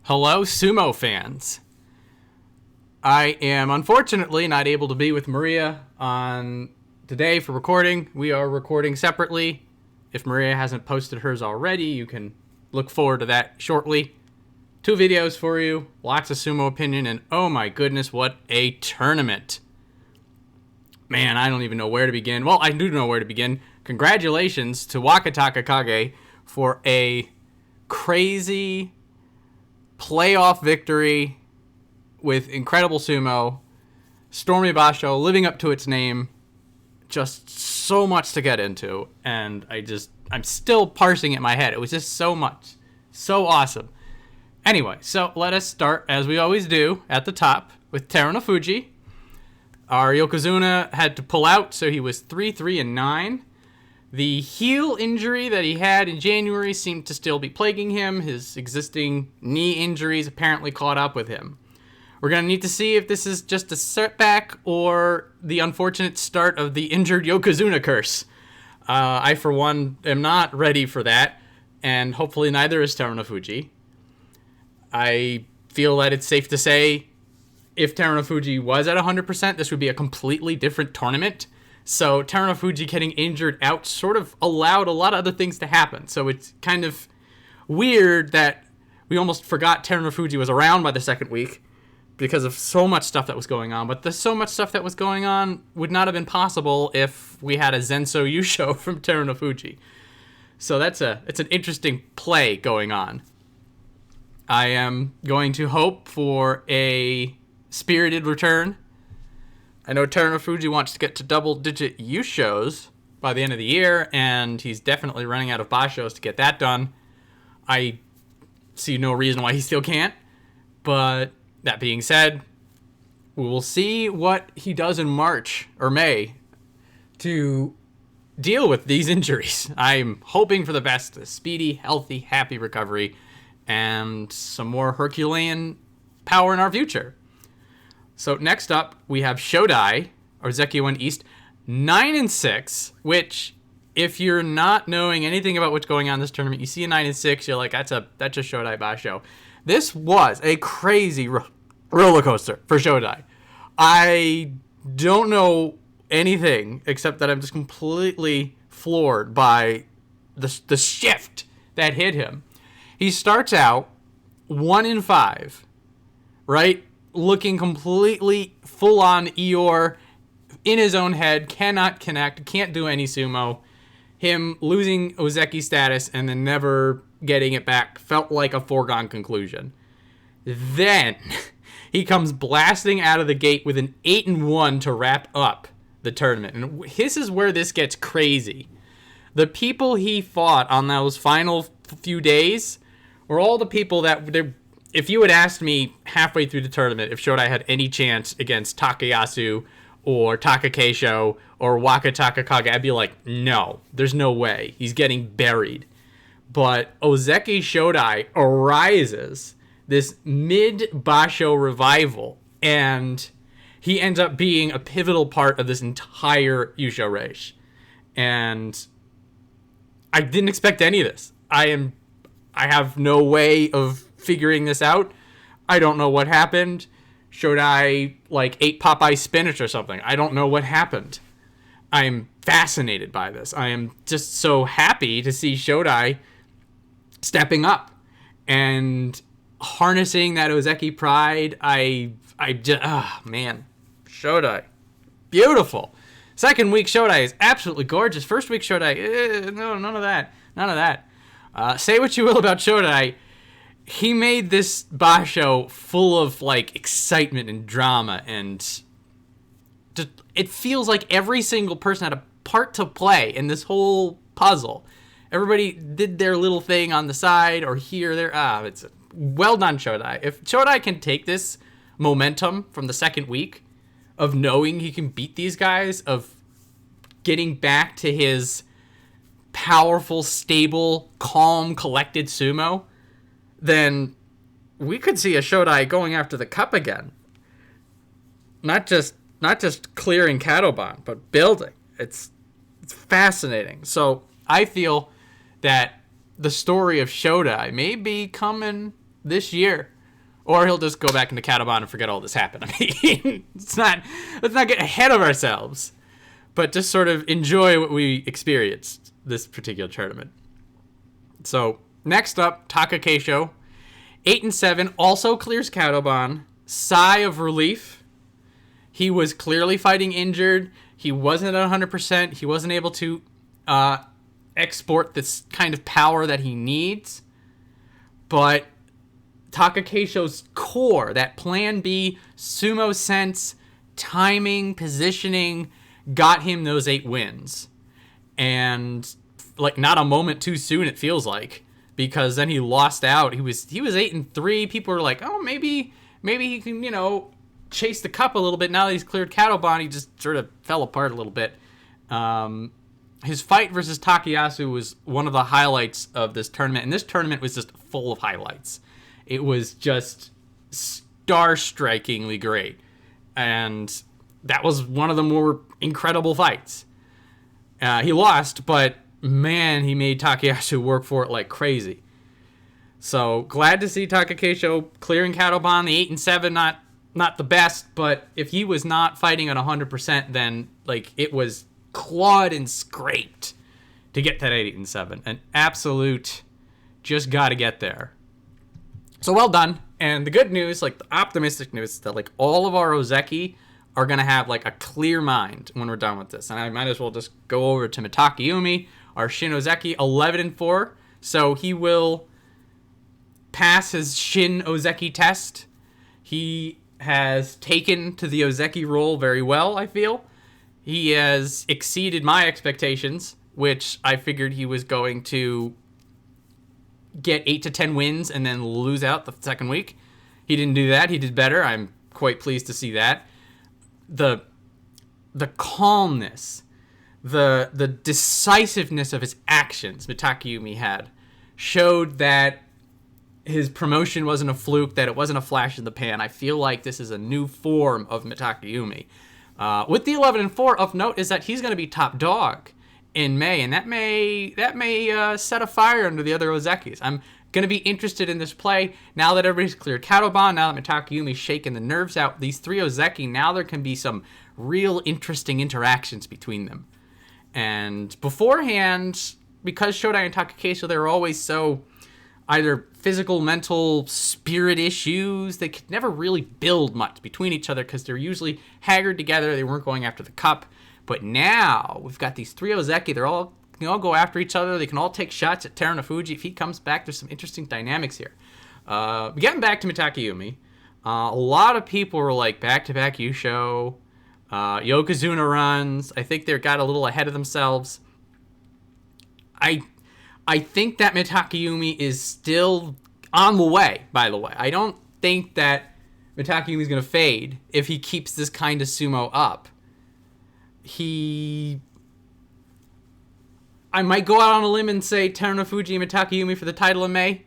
Hello, sumo fans. I am unfortunately not able to be with Maria on today for recording. We are recording separately. If Maria hasn't posted hers already, you can look forward to that shortly. 2 videos for you, lots of sumo opinion, and oh my goodness, what a tournament. Man, I don't even know where to begin. Well, I do know where to begin. Congratulations to Wakatakakage for a crazy playoff victory with incredible sumo. Stormy Basho living up to its name. Just so much to get into, and I'm still parsing it in my head. It was just so much. So awesome. Anyway, so let us start, as we always do, at the top with Terunofuji. Our Yokozuna had to pull out, so he was 3-3-9. The heel injury that he had in January seemed to still be plaguing him. His existing knee injuries apparently caught up with him. We're going to need to see if this is just a setback or the unfortunate start of the injured Yokozuna curse. I, for one, am not ready for that, and hopefully neither is Terunofuji. I feel that it's safe to say if Terunofuji was at 100%, this would be a completely different tournament. So Terunofuji getting injured out sort of allowed a lot of other things to happen. So it's kind of weird that we almost forgot Terunofuji was around by the second week because of so much stuff that was going on. But the so much stuff that was going on would not have been possible if we had a Zenso Yusho from Terunofuji. So it's an interesting play going on. I am going to hope for a spirited return. I know Terunofuji wants to get to double-digit Yushos by the end of the year, and he's definitely running out of Bashos to get that done. I see no reason why he still can't, but that being said, we will see what he does in March or May to deal with these injuries. I'm hoping for the best, a speedy, healthy, happy recovery, and some more Herculean power in our future. So next up, we have Shodai, or Zekio East, 9-6, which, if you're not knowing anything about what's going on in this tournament, you see a 9-6, you're like, that's a Shodai Basho. This was a crazy roller coaster for Shodai. I don't know anything except that I'm just completely floored by the shift that hit him. He starts out 1-5, right? Looking completely full-on Eeyore in his own head, cannot connect, can't do any sumo. Him losing Ozeki status and then never getting it back felt like a foregone conclusion. Then he comes blasting out of the gate with an 8-1 to wrap up the tournament. And this is where this gets crazy. The people he fought on those final few days were all the people that... If you had asked me halfway through the tournament if Shodai had any chance against Takayasu or Takakeisho or Wakatakakage, I'd be like, no, there's no way. He's getting buried. But Ozeki Shodai arises, this mid-Basho revival, and he ends up being a pivotal part of this entire Yusho race. And I didn't expect any of this. I have no way of figuring this out. I don't know what happened. Shodai ate Popeye spinach or something. I don't know what happened. I'm fascinated by this. I am just so happy to see Shodai stepping up and harnessing that Ozeki pride. Man, Shodai, beautiful. Second week Shodai is absolutely gorgeous. First week Shodai, no, none of that. Say what you will about Shodai. He made this Basho full of excitement and drama, and just, it feels like every single person had a part to play in this whole puzzle. Everybody did their little thing on the side or here, there. It's well done, Shodai. If Shodai can take this momentum from the second week of knowing he can beat these guys, of getting back to his powerful, stable, calm, collected sumo, then we could see a Shodai going after the cup again. Not just clearing Katoban, but building. It's fascinating. So I feel that the story of Shodai may be coming this year. or he'll just go back into Kadoban and forget all this happened. I mean, let's not get ahead of ourselves, but just sort of enjoy what we experienced this particular tournament. So next up, Takakeisho, 8-7, also clears Kadoban. Sigh of relief. He was clearly fighting injured. He wasn't at 100%. He wasn't able to export this kind of power that he needs. But Takakeisho's core, that plan B, sumo sense, timing, positioning, got him those 8 wins. And like not a moment too soon, it feels like, because then he lost out. He was 8-3. People were like, oh, maybe he can, chase the cup a little bit. Now that he's cleared Kadoban, he just sort of fell apart a little bit. His fight versus Takayasu was one of the highlights of this tournament, and this tournament was just full of highlights. It was just star-strikingly great, and that was one of the more incredible fights. He lost, but man, he made Takayasu work for it like crazy. So glad to see Takakeisho clearing Kadoban. The 8-7, not the best, but if he was not fighting at 100%, then like it was clawed and scraped to get that 8-7. An absolute, just got to get there. So well done. And the good news, like the optimistic news, is that like all of our Ozeki are going to have like a clear mind when we're done with this. And I might as well just go over to Mitakeumi, our Shin Ozeki, 11-4. So he will pass his Shin Ozeki test. He has taken to the Ozeki role very well, I feel. He has exceeded my expectations, which I figured he was going to get 8 to 10 wins and then lose out the second week. He didn't do that. He did better. I'm quite pleased to see that. The calmness, the decisiveness of his actions Mitakeumi had showed that his promotion wasn't a fluke, that it wasn't a flash in the pan. I feel like this is a new form of Mitakeumi. With the 11-4, of note is that he's going to be top dog in May, and that may set a fire under the other Ozekis. I'm going to be interested in this play now that everybody's cleared Kadoban, now that Mitakeumi's shaking the nerves out. These 3 Ozeki, now there can be some real interesting interactions between them. And beforehand, because Shodai and Takakeisho, they were always so either physical, mental, spirit issues. They could never really build much between each other because they're usually haggard together. They weren't going after the cup. But now we've got these 3 Ozeki. They can all go after each other. They can all take shots at Terunofuji. If he comes back, there's some interesting dynamics here. Getting back to Mitakeumi, a lot of people were like back-to-back Yusho, Yokozuna runs. I think they got a little ahead of themselves. I think that Mitakeumi is still on the way, by the way. I don't think that Mitakeumi is going to fade if he keeps this kind of sumo up. I might go out on a limb and say Terunofuji and Mitakeumi for the title in May.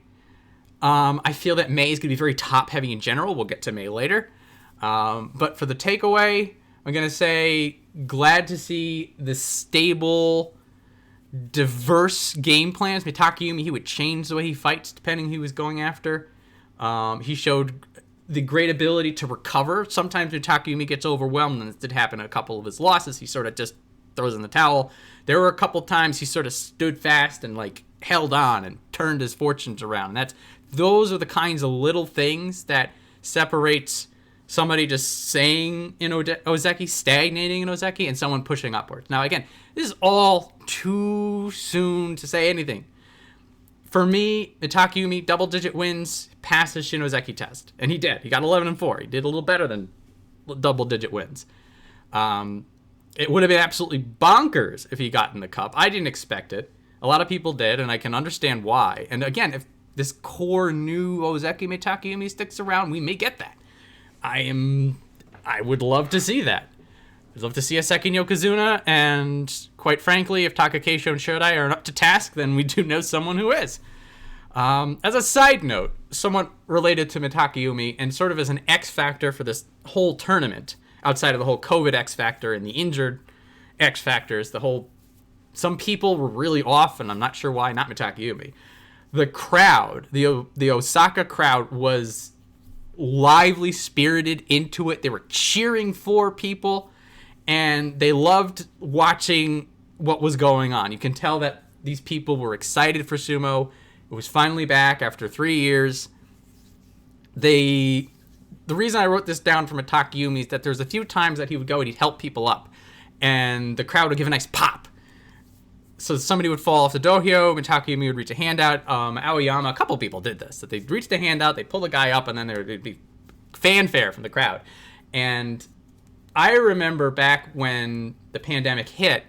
I feel that May is going to be very top-heavy in general. We'll get to May later. But for the takeaway, I'm going to say glad to see the stable, diverse game plans. Mitakeumi, he would change the way he fights depending who he was going after. He showed the great ability to recover. Sometimes Mitakeumi gets overwhelmed, and this did happen in a couple of his losses. He sort of just throws in the towel. There were a couple times he sort of stood fast and like held on and turned his fortunes around. And those are the kinds of little things that separates somebody just staying in Ozeki, stagnating in Ozeki, and someone pushing upwards. Now, again, this is all too soon to say anything. For me, Mitakeumi, double-digit wins, passes Shin Ozeki test. And he did. He got 11-4. He did a little better than double-digit wins. It would have been absolutely bonkers if he got in the cup. I didn't expect it. A lot of people did, and I can understand why. And again, if this core new Ozeki Mitakeumi sticks around, we may get that. I would love to see that. I'd love to see a second Yokozuna, and quite frankly, if Takakeisho and Shodai are up to task, then we do know someone who is. As a side note, somewhat related to Mitakeumi, and sort of as an X factor for this whole tournament, outside of the whole COVID X factor and the injured X factors, some people were really off, and I'm not sure why, not Mitakeumi. The crowd, the Osaka crowd was lively spirited into it. They were cheering for people, and they loved watching what was going on. You can tell that these people were excited for sumo. It was finally back after 3 years. The reason I wrote this down from Mitakeumi is that there's a few times that he would go and he'd help people up, and the crowd would give a nice pop. So somebody would fall off the dohyo, Mitakeumi would reach a hand out. Aoiyama, a couple people did this. That they'd reach the hand out, they'd pull the guy up, and then there would be fanfare from the crowd. And I remember back when the pandemic hit,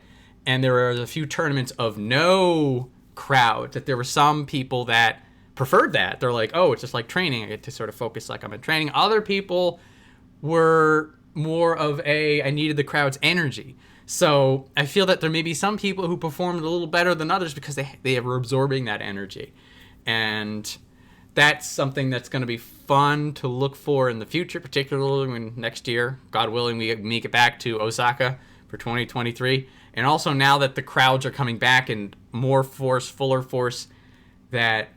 and there were a few tournaments of no crowd, that there were some people that preferred that. They're like, oh, it's just like training. I get to sort of focus like I'm in training. Other people were more of I needed the crowd's energy. So I feel that there may be some people who performed a little better than others because they were absorbing that energy. And that's something that's going to be fun to look for in the future, particularly when next year, God willing, we make it back to Osaka for 2023. And also now that the crowds are coming back in more force, fuller force, that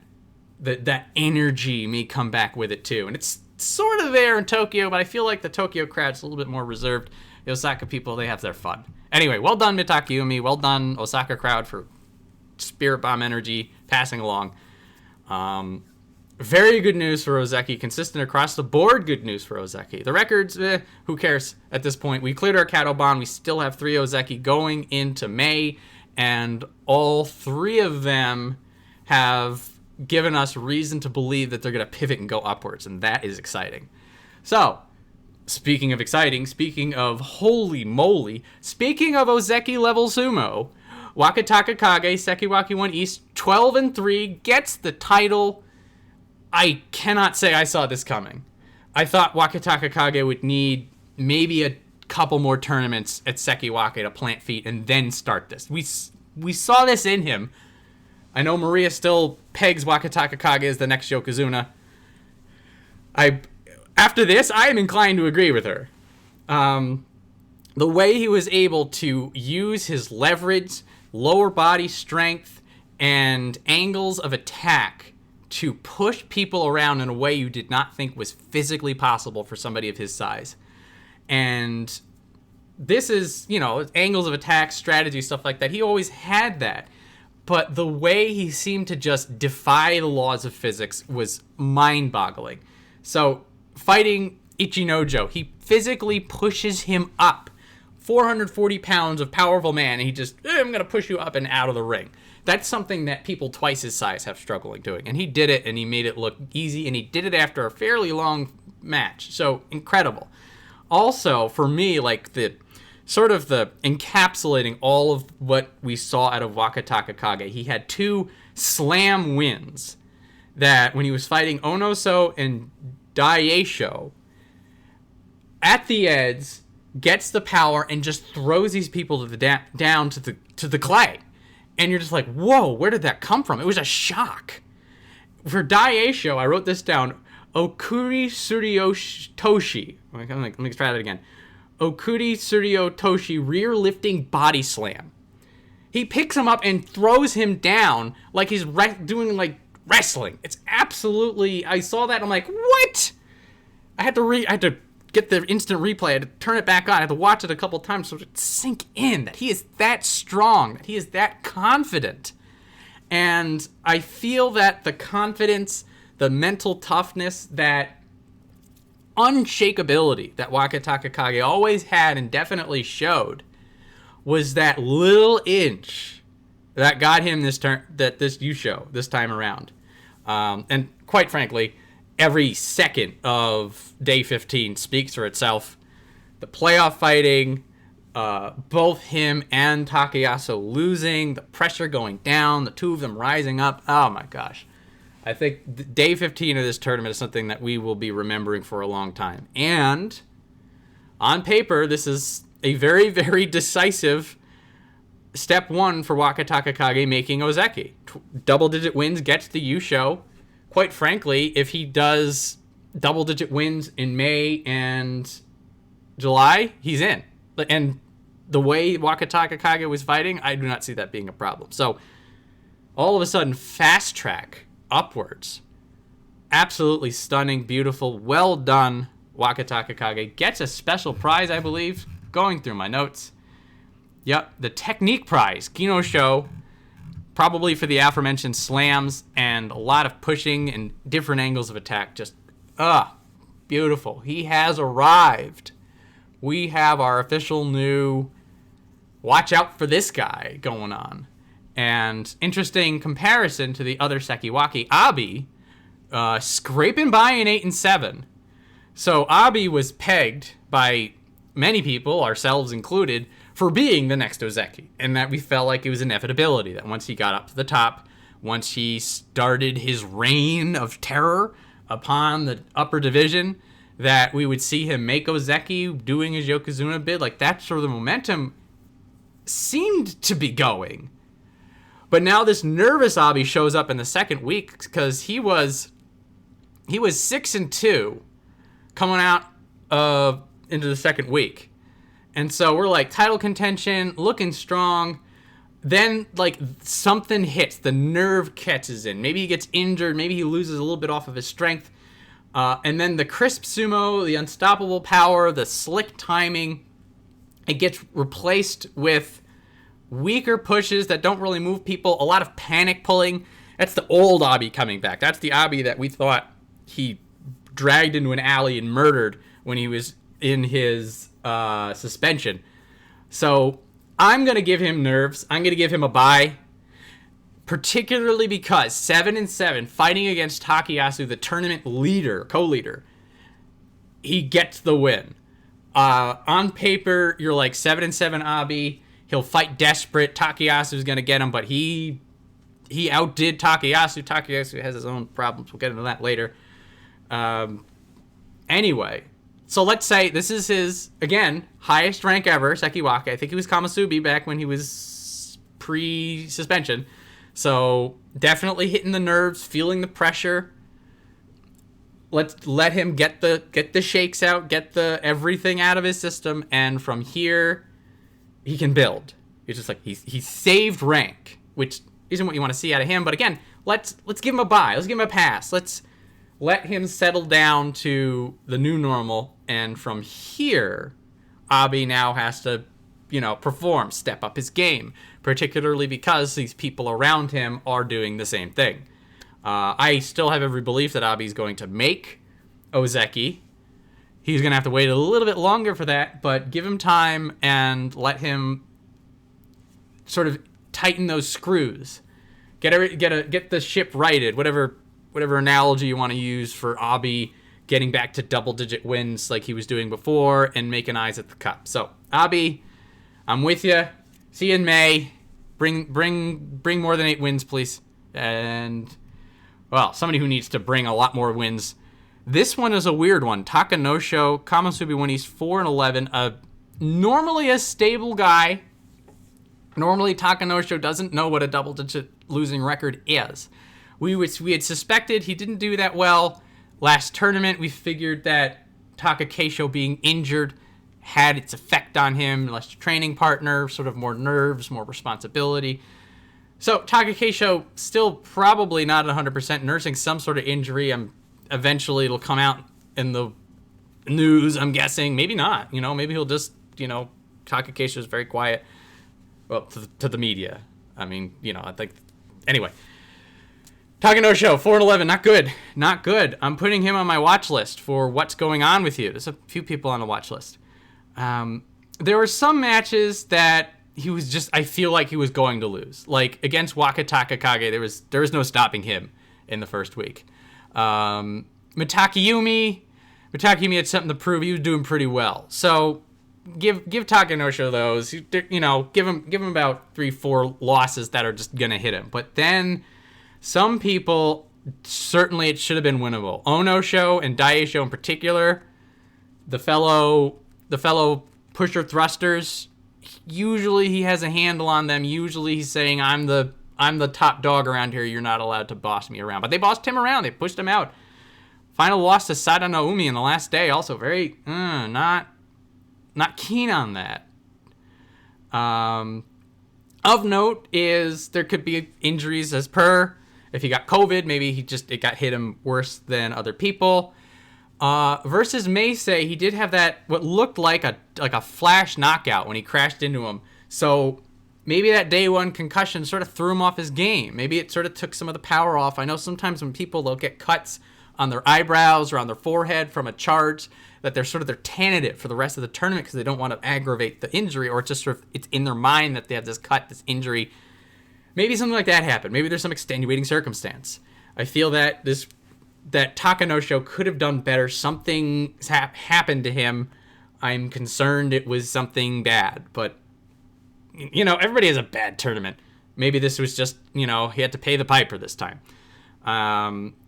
energy may come back with it too. And it's sort of there in Tokyo, but I feel like the Tokyo crowd's a little bit more reserved. The Osaka people, they have their fun. Anyway, well done, Mitakeumi. Well done, Osaka crowd, for spirit bomb energy passing along. Very good news for Ozeki. Consistent across the board good news for Ozeki. The records, who cares at this point? We cleared our Katobon. We still have 3 Ozeki going into May, and all 3 of them have given us reason to believe that they're going to pivot and go upwards, and that is exciting. So, speaking of exciting, speaking of holy moly, speaking of Ozeki level sumo, Wakatakakage, Sekiwaki 1 East, 12-3, gets the title. I cannot say I saw this coming. I thought Wakatakakage would need maybe a couple more tournaments at Sekiwaki to plant feet and then start this. We saw this in him. I know Maria still pegs Wakatakakage as the next Yokozuna. After this, I am inclined to agree with her. The way he was able to use his leverage, lower body strength, and angles of attack to push people around in a way you did not think was physically possible for somebody of his size. And this is, angles of attack, strategy, stuff like that. He always had that. But the way he seemed to just defy the laws of physics was mind-boggling. So, fighting Ichinojo, he physically pushes him up. 440 pounds of powerful man, and he just, I'm going to push you up and out of the ring. That's something that people twice his size have struggling doing. And he did it, and he made it look easy, and he did it after a fairly long match. So, incredible. Also, for me, like the encapsulating all of what we saw out of Wakatakakage, he had 2 slam wins that when he was fighting Onosho and Daieisho, at the edge, gets the power and just throws these people to the down to the clay. And you're just like, whoa, where did that come from? It was a shock. For Daieisho, I wrote this down, Okuri Suryo Toshi. Let me try that again. Okuri Suryo Toshi rear lifting body slam. He picks him up and throws him down like he's doing like wrestling. It's absolutely, I saw that, I'm like, what? I had to get the instant replay. I had to turn it back on. I had to watch it a couple times so it would sink in that he is that strong, that he is that confident. And I feel that the confidence, the mental toughness, that unshakability that Wakatakakage always had and definitely showed was that little inch that got him this Yusho this time around. And quite frankly, every second of day 15 speaks for itself. The playoff fighting, both him and Takayasu losing, the pressure going down, the 2 of them rising up. Oh my gosh. I think day 15 of this tournament is something that we will be remembering for a long time. And on paper, this is a very, very decisive step 1 for Wakatakakage making Ozeki. Double-digit wins gets the Yusho. Quite frankly, if he does double-digit wins in May and July, he's in. And the way Wakatakakage was fighting, I do not see that being a problem. So, all of a sudden, fast track upwards. absolutely stunning, beautiful, well done. Wakatakakage gets a special prize, I believe. Going through my notes. Yep, the technique prize. Kinosho, probably for the aforementioned slams and a lot of pushing and different angles of attack. Just, beautiful. He has arrived. We have our official new watch out for this guy going on. And interesting comparison to the other Sekiwaki, Abi, scraping by an 8 and 7. So Abi was pegged by many people, ourselves included, for being the next Ozeki, and that we felt like it was inevitability, that once he got up to the top, once he started his reign of terror upon the upper division, that we would see him make Ozeki doing his Yokozuna bid. Like, that's where the momentum seemed to be going. But now this nervous Abi shows up in the second week because he was 6 and 2 coming out into the second week. And so we're like, title contention, looking strong. Then, like, something hits. The nerve catches in. Maybe he gets injured. Maybe he loses a little bit off of his strength. And then the crisp sumo, the unstoppable power, the slick timing, it gets replaced with weaker pushes that don't really move people. A lot of panic pulling. That's the old Abi coming back. That's the Abi that we thought he dragged into an alley and murdered when he was in his suspension. So I'm going to give him nerves. I'm going to give him a bye, particularly because 7 and 7 fighting against Takayasu, the tournament leader, co-leader, he gets the win. On paper, you're like 7 and 7 Abi. He'll fight desperate. Takayasu's going to get him, but he outdid Takayasu. Takayasu has his own problems. We'll get into that later. Anyway, so let's say this is his, again, highest rank ever, Sekiwaka. I think he was Kamasubi back when he was pre-suspension. So definitely hitting the nerves, feeling the pressure. Let's let him get the shakes out, get the everything out of his system, and from here he can build. It's just like he saved rank, which isn't what you want to see out of him. But again, let's give him a bye. Let's give him a pass. Let's let him settle down to the new normal, and from here, Abi now has to, perform, step up his game, particularly because these people around him are doing the same thing. I still have every belief that Abi's going to make Ozeki. He's going to have to wait a little bit longer for that, but give him time and let him sort of tighten those screws. Get the ship righted, whatever analogy you want to use for Abi getting back to double-digit wins like he was doing before and making eyes at the cup. So, Abi, I'm with you. See you in May. Bring more than 8 wins, please. And, well, somebody who needs to bring a lot more wins. This one is a weird one. Takanosho, Kamasubi when he's 4 and 11. Normally a stable guy. Normally Takanosho doesn't know what a double-digit losing record is. We had suspected he didn't do that well last tournament. We figured that Takakeisho being injured had its effect on him. Less training partner, sort of more nerves, more responsibility. So Takakeisho still probably not 100% nursing some sort of injury. Eventually it'll come out in the news, I'm guessing. Maybe not. Maybe he'll just, Takakeisho is very quiet. Well, to the media. I think. Anyway. Takanosho, 4 and 11, not good. Not good. I'm putting him on my watch list for what's going on with you. There's a few people on the watch list. There were some matches that he was just, I feel like he was going to lose. Like, against Wakatakakage, there was no stopping him in the first week. Mitakeumi had something to prove. He was doing pretty well. So, give Takanosho those. Give him about 3-4 losses that are just going to hit him. But then some people, certainly it should have been winnable. Onosho and Daieisho in particular, the fellow pusher thrusters, usually he has a handle on them. Usually he's saying, I'm the top dog around here. You're not allowed to boss me around. But they bossed him around. They pushed him out. Final loss to Sadanoumi in the last day. Also very not keen on that. Of note is there could be injuries as per if he got COVID, maybe it got hit him worse than other people. Versus Meisei, he did have that what looked like a flash knockout when he crashed into him. So maybe that day one concussion sort of threw him off his game. Maybe it sort of took some of the power off. I know sometimes when they'll get cuts on their eyebrows or on their forehead from a charge, that they're tentative for the rest of the tournament because they don't want to aggravate the injury, or it's just sort of it's in their mind that they have this cut, this injury. Maybe something like that happened. Maybe there's some extenuating circumstance. I feel that that Takanosho could have done better. Something happened to him. I'm concerned it was something bad, but everybody has a bad tournament. Maybe this was just, he had to pay the piper this time.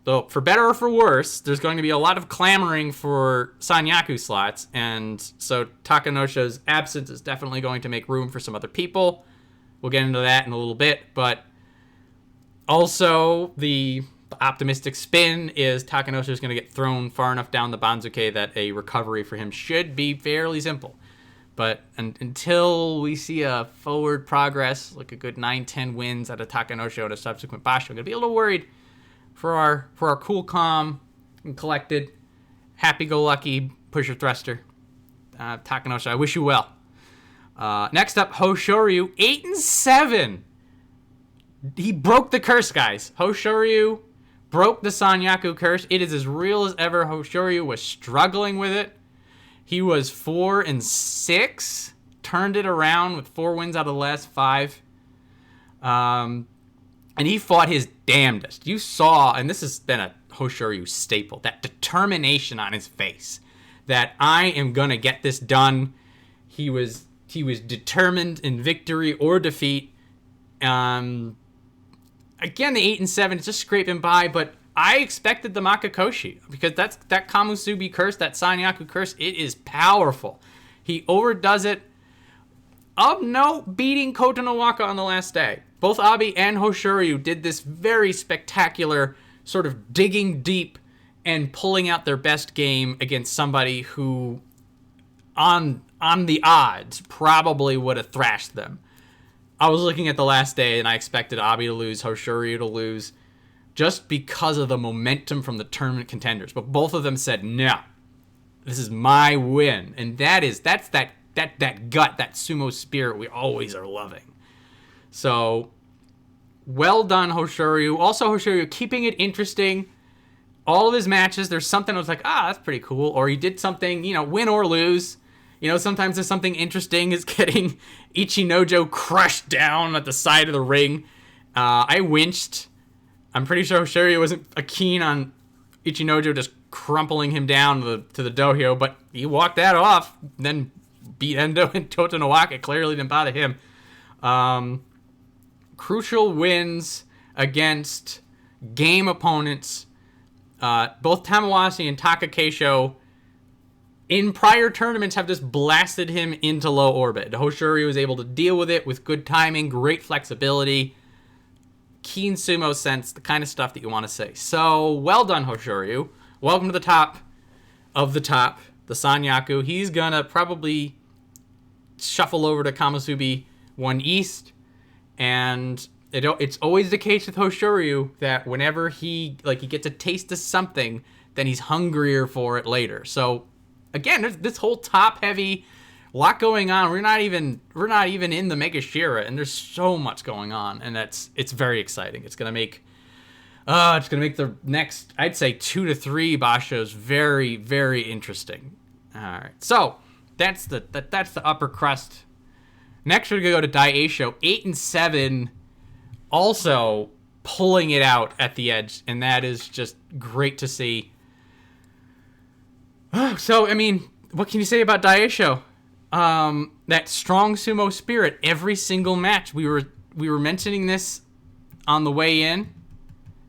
Though, for better or for worse, there's going to be a lot of clamoring for Sanyaku slots, and so Takanosho's absence is definitely going to make room for some other people. We'll get into that in a little bit, but also the optimistic spin is Takanosho is going to get thrown far enough down the Banzuke that a recovery for him should be fairly simple. But until we see a forward progress, like a good 9-10 wins out of Takanosho and a subsequent Basho, I'm going to be a little worried for our cool, calm, and collected, happy-go-lucky pusher thruster, Takanosho. I wish you well. Next up, Hoshoryu, 8-7. He broke the curse, guys. Hoshoryu broke the Sanyaku curse. It is as real as ever. Hoshoryu was struggling with it. He was 4-6, turned it around with 4 wins out of the last 5. And he fought his damnedest. You saw, and this has been a Hoshoryu staple, that determination on his face, that I am going to get this done. He was determined in victory or defeat. Again, the 8-7 is just scraping by, but I expected the Makakoshi, because that Kamusubi curse, that Sanyaku curse, it is powerful. He overdoes it. Of note, beating Kotonowaka on the last day. Both Abi and Hoshoryu did this very spectacular sort of digging deep and pulling out their best game against somebody who, on the odds, probably would have thrashed them. I was looking at the last day and I expected Abi to lose, Hoshoryu to lose, just because of the momentum from the tournament contenders. But both of them said, no, this is my win. And that's that gut, that sumo spirit we always are loving. So, well done, Hoshoryu. Also, Hoshoryu keeping it interesting. All of his matches, there's something I was like, that's pretty cool. Or he did something, win or lose. Sometimes there's something interesting is getting Ichinojo crushed down at the side of the ring. I winched. I'm pretty sure Hoshoryu wasn't keen on Ichinojo just crumpling him down to the dohyo, but he walked that off, then beat Endo and Kotonowaka. Clearly didn't bother him. Crucial wins against game opponents. Both Tamawashi and Takakeisho in prior tournaments have just blasted him into low orbit. Hoshoryu was able to deal with it with good timing, great flexibility, keen sumo sense, the kind of stuff that you want to say. So, well done, Hoshoryu. Welcome to the top of the top, the Sanyaku. He's going to probably shuffle over to Kamusubi 1 East. And it's always the case with Hoshoryu that whenever he gets a taste of something, then he's hungrier for it later. So, again, there's this whole top-heavy lot going on. We're not even in the Megashira, and there's so much going on, and it's very exciting. It's gonna make the next, I'd say, 2 to 3 Bashos very, very interesting. All right, so that's the upper crust. Next, we're gonna go to Daieisho, 8-7, also pulling it out at the edge, and that is just great to see. So, I mean, what can you say about Daieisho? That strong sumo spirit every single match. We were mentioning this on the way in,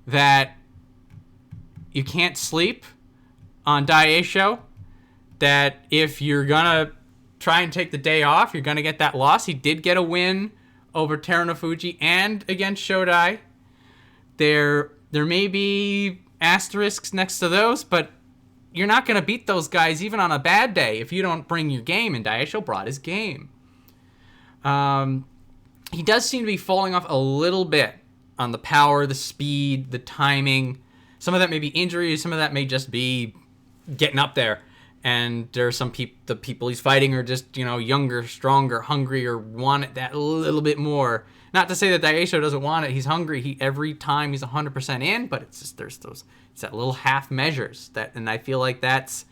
that you can't sleep on Daieisho, that if you're gonna try and take the day off, you're gonna get that loss. He did get a win over Terunofuji and against Shodai. There may be asterisks next to those, but you're not going to beat those guys even on a bad day if you don't bring your game, and Daieisho brought his game. He does seem to be falling off a little bit. on the power, the speed, the timing. Some of that may be injuries. Some of that may just be getting up there. And there's some the people he's fighting are just, younger, stronger, hungrier, want it that little bit more. Not to say that Daieisho doesn't want it. He's hungry. Every time he's 100% in, but it's just it's that little half measures and I feel like that's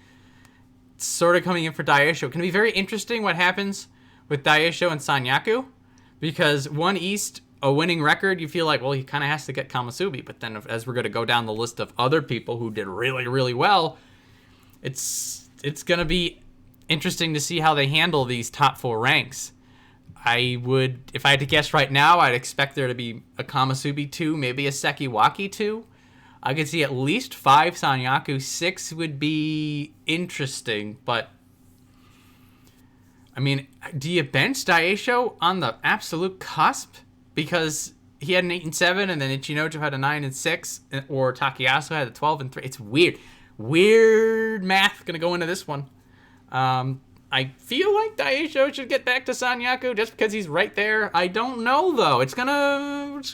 sort of coming in for Daieisho. It can be very interesting what happens with Daieisho and Sanyaku, because one East, a winning record, you feel like, well, he kind of has to get Kamasubi. But then as we're going to go down the list of other people who did really, really well, it's going to be interesting to see how they handle these top 4 ranks. If I had to guess right now, I'd expect there to be a Kamasubi 2, maybe a Sekiwaki 2. I could see at least 5 Sanyaku. 6 would be interesting, but I mean, do you bench Daieisho on the absolute cusp? Because he had an 8-7, and then Ichinojo had a 9-6, or Takayasu had a 12-3. It's weird. Weird math gonna go into this one. I feel like Daieisho should get back to Sanyaku just because he's right there. I don't know though. We're just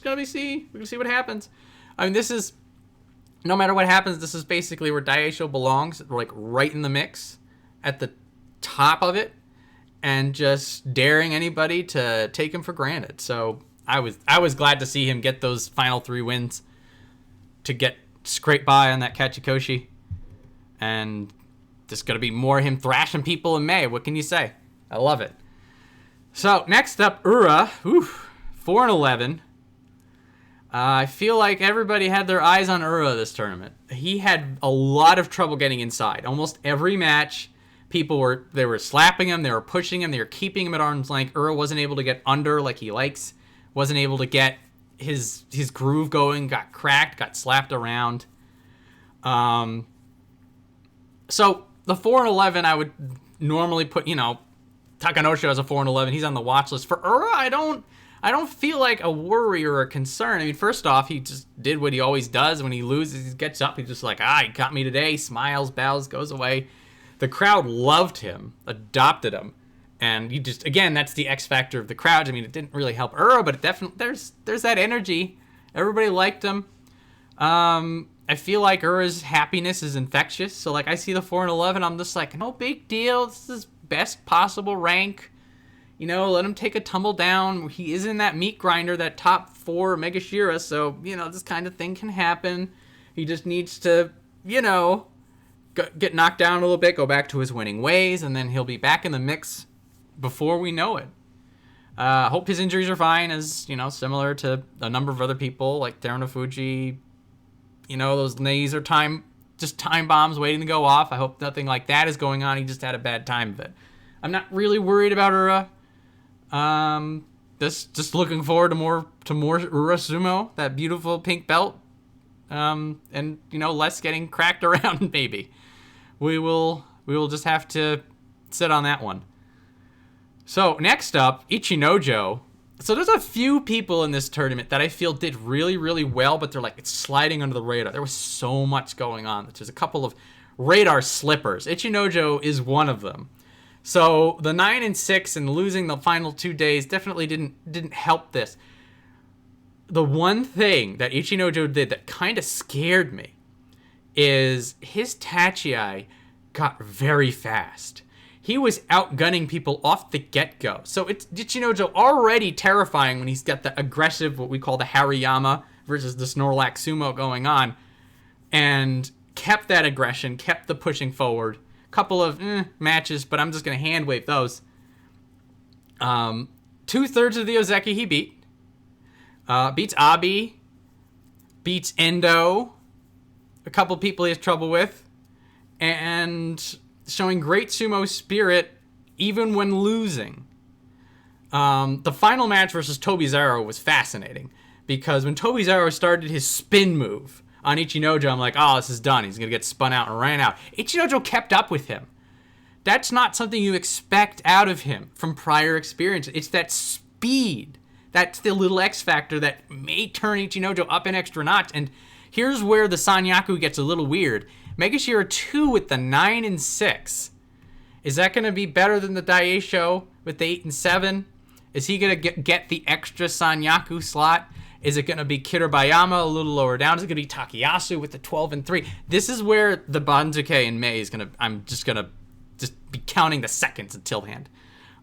gonna see. We're gonna see what happens. I mean, this is, no matter what happens, this is basically where Daieisho belongs. Like right in the mix, at the top of it, and just daring anybody to take him for granted. So I was glad to see him get those final 3 wins to scrape by on that Kachikoshi. And there's going to be more of him thrashing people in May. What can you say? I love it. So next up, Ura. 4-11. I feel like everybody had their eyes on Ura this tournament. He had a lot of trouble getting inside. Almost every match, people were slapping him, they were pushing him, they were keeping him at arm's length. Ura wasn't able to get under like he likes. Wasn't able to get his groove going. Got cracked. Got slapped around. So the 4-11, I would normally put, Takanosho as a 4-11. He's on the watch list. For Ura, I don't feel like a worry or a concern. I mean, first off, he just did what he always does. When he loses, he gets up. He's just like, he got me today. Smiles, bows, goes away. The crowd loved him, adopted him. And again, that's the X factor of the crowd. I mean, it didn't really help Ura, but it definitely, there's that energy. Everybody liked him. I feel like Ura's happiness is infectious. So, like, I see the 4-11, I'm just like, no big deal. This is best possible rank. Let him take a tumble down. He is in that meat grinder, that top 4 Megashira. So, this kind of thing can happen. He just needs to, get knocked down a little bit, go back to his winning ways, and then he'll be back in the mix before we know it. Hope his injuries are fine, as, similar to a number of other people, like Terunofuji. Those knees are time bombs waiting to go off. I hope nothing like that is going on. He just had a bad time of it. I'm not really worried about Ura. Just looking forward to more Ura Sumo, that beautiful pink belt. And less getting cracked around maybe. We will just have to sit on that one. So next up, Ichinojo. So there's a few people in this tournament that I feel did really, really well, but they're like, it's sliding under the radar. There was so much going on. There's a couple of radar slippers. Ichinojo is one of them. So the 9-6 and losing the final 2 days definitely didn't help this. The one thing that Ichinojo did that kind of scared me is his Tachiai got very fast. He was outgunning people off the get-go. So it's Ichinojo already terrifying when he's got the aggressive, what we call the Haruyama versus the Snorlax Sumo going on. And kept that aggression, kept the pushing forward. Couple of matches, but I'm just going to hand wave those. 2/3 of the Ozeki he beat. Beats Abi. Beats Endo. A couple people he has trouble with. And showing great sumo spirit even when losing. The final match versus Tobizaru was fascinating. Because when Tobizaru started his spin move on Ichinojo, I'm like, this is done. He's going to get spun out and ran out. Ichinojo kept up with him. That's not something you expect out of him from prior experience. It's that speed. That's the little X factor that may turn Ichinojo up an extra notch. And here's where the Sanyaku gets a little weird. Megashira 2 with the 9-6. Is that going to be better than the Daieisho with the 8-7? Is he going to get the extra Sanyaku slot? Is it going to be Kiribayama a little lower down? Is it going to be Takayasu with the 12-3? This is where the Banzuke in May is going to, I'm just going to be counting the seconds until the end.